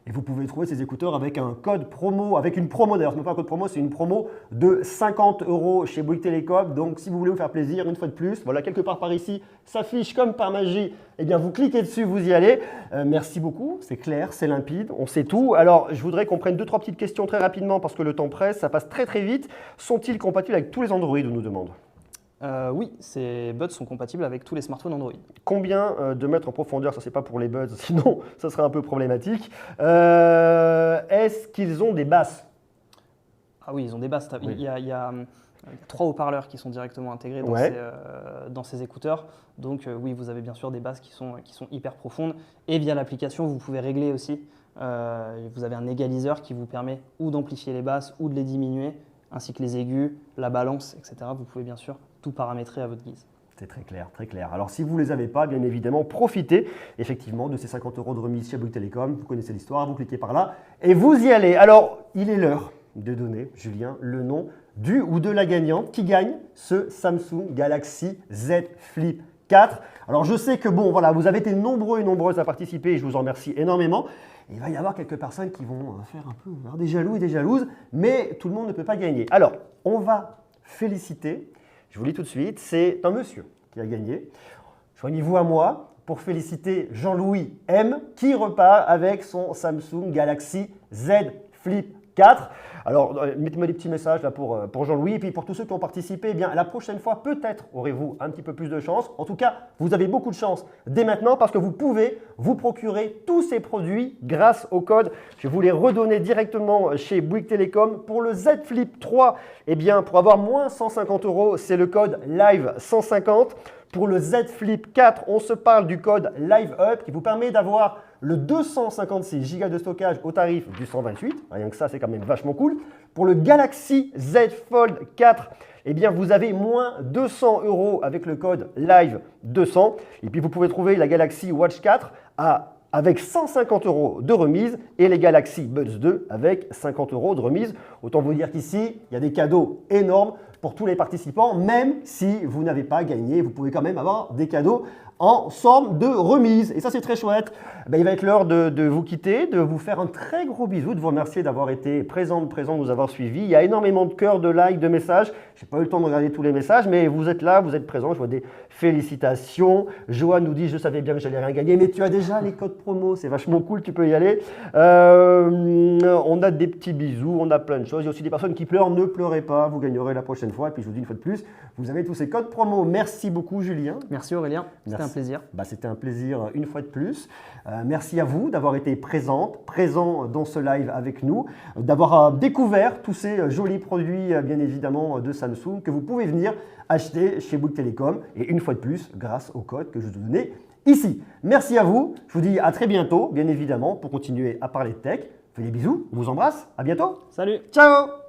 [SPEAKER 1] Et vous pouvez trouver ces écouteurs avec un code promo, avec une promo d'ailleurs, ce n'est pas un code promo, c'est une promo de 50 € chez Bouygues Télécom. Donc si vous voulez vous faire plaisir, une fois de plus, voilà, quelque part par ici, s'affiche comme par magie, eh bien vous cliquez dessus, vous y allez. Merci beaucoup, c'est clair, c'est limpide, on sait tout. Alors je voudrais qu'on prenne 2-3 petites questions très rapidement parce que le temps presse, ça passe très très vite. Sont-ils compatibles avec tous les Android, on nous demande?
[SPEAKER 2] Oui, ces buds sont compatibles avec tous les smartphones Android.
[SPEAKER 1] Combien de mètres en profondeur? Ça, c'est pas pour les buds, sinon ça serait un peu problématique. Est-ce qu'ils ont des basses?
[SPEAKER 2] Ah oui, ils ont des basses.
[SPEAKER 1] Oui.
[SPEAKER 2] Il y a 3 haut-parleurs qui sont directement intégrés dans ces écouteurs. Donc oui, vous avez bien sûr des basses qui sont hyper profondes. Et via l'application, vous pouvez régler aussi. Vous avez un égaliseur qui vous permet ou d'amplifier les basses ou de les diminuer, ainsi que les aigus, la balance, etc. Vous pouvez bien sûr tout paramétrer à votre guise.
[SPEAKER 1] C'est très clair, très clair. Alors si vous ne les avez pas, bien évidemment, profitez effectivement de ces 50 € de remise chez Bouygues Telecom. Vous connaissez l'histoire, vous cliquez par là et vous y allez. Alors, il est l'heure de donner, Julien, le nom du ou de la gagnante qui gagne ce Samsung Galaxy Z Flip 4. Alors je sais que bon, voilà, vous avez été nombreux et nombreuses à participer et je vous en remercie énormément. Il va y avoir quelques personnes qui vont faire un peu des jaloux et des jalouses, mais tout le monde ne peut pas gagner. Alors, on va féliciter, je vous le dis tout de suite, c'est un monsieur qui a gagné. Joignez-vous à moi pour féliciter Jean-Louis M qui repart avec son Samsung Galaxy Z Flip 4. Alors, mettez-moi des petits messages là pour Jean-Louis. Et puis pour tous ceux qui ont participé, eh bien, la prochaine fois, peut-être aurez-vous un petit peu plus de chance. En tout cas, vous avez beaucoup de chance dès maintenant parce que vous pouvez vous procurer tous ces produits grâce au code. Je vais vous les redonner directement chez Bouygues Telecom. Pour le Z Flip 3, eh bien, pour avoir moins 150 €, c'est le code LIVE150. Pour le Z Flip 4, on se parle du code LiveUp qui vous permet d'avoir le 256 Go de stockage au tarif du 128. Rien que ça, c'est quand même vachement cool. Pour le Galaxy Z Fold 4, eh bien, vous avez moins 200 € avec le code LIVE200. Et puis, vous pouvez trouver la Galaxy Watch 4 avec 150 € de remise et les Galaxy Buds 2 avec 50 € de remise. Autant vous dire qu'ici, il y a des cadeaux énormes pour tous les participants, même si vous n'avez pas gagné, vous pouvez quand même avoir des cadeaux en forme de remise. Et ça, c'est très chouette. Ben, il va être l'heure de vous quitter, de vous faire un très gros bisou, de vous remercier d'avoir été présent, de nous avoir suivis. Il y a énormément de cœurs, de likes, de messages. Je n'ai pas eu le temps de regarder tous les messages, mais vous êtes là, vous êtes présents. Je vois des félicitations. Johan nous dit, je savais bien que j'allais rien gagner, mais tu as déjà les codes promo. C'est vachement cool, tu peux y aller. On a des petits bisous, on a plein de choses. Il y a aussi des personnes qui pleurent. Ne pleurez pas, vous gagnerez la prochaine fois. Et puis, je vous dis une fois de plus, vous avez tous ces codes promo. Merci beaucoup, Julien.
[SPEAKER 2] Merci Aurélien, c'était un plaisir.
[SPEAKER 1] Bah, c'était un plaisir une fois de plus. Merci à vous d'avoir été présent dans ce live avec nous, d'avoir découvert tous ces jolis produits, bien évidemment, de Samsung que vous pouvez venir acheter chez Bouygues Telecom et une fois de plus, grâce au code que je vous donnais ici. Merci à vous. Je vous dis à très bientôt, bien évidemment, pour continuer à parler de tech. Faites des bisous, on vous embrasse. À bientôt.
[SPEAKER 2] Salut.
[SPEAKER 1] Ciao.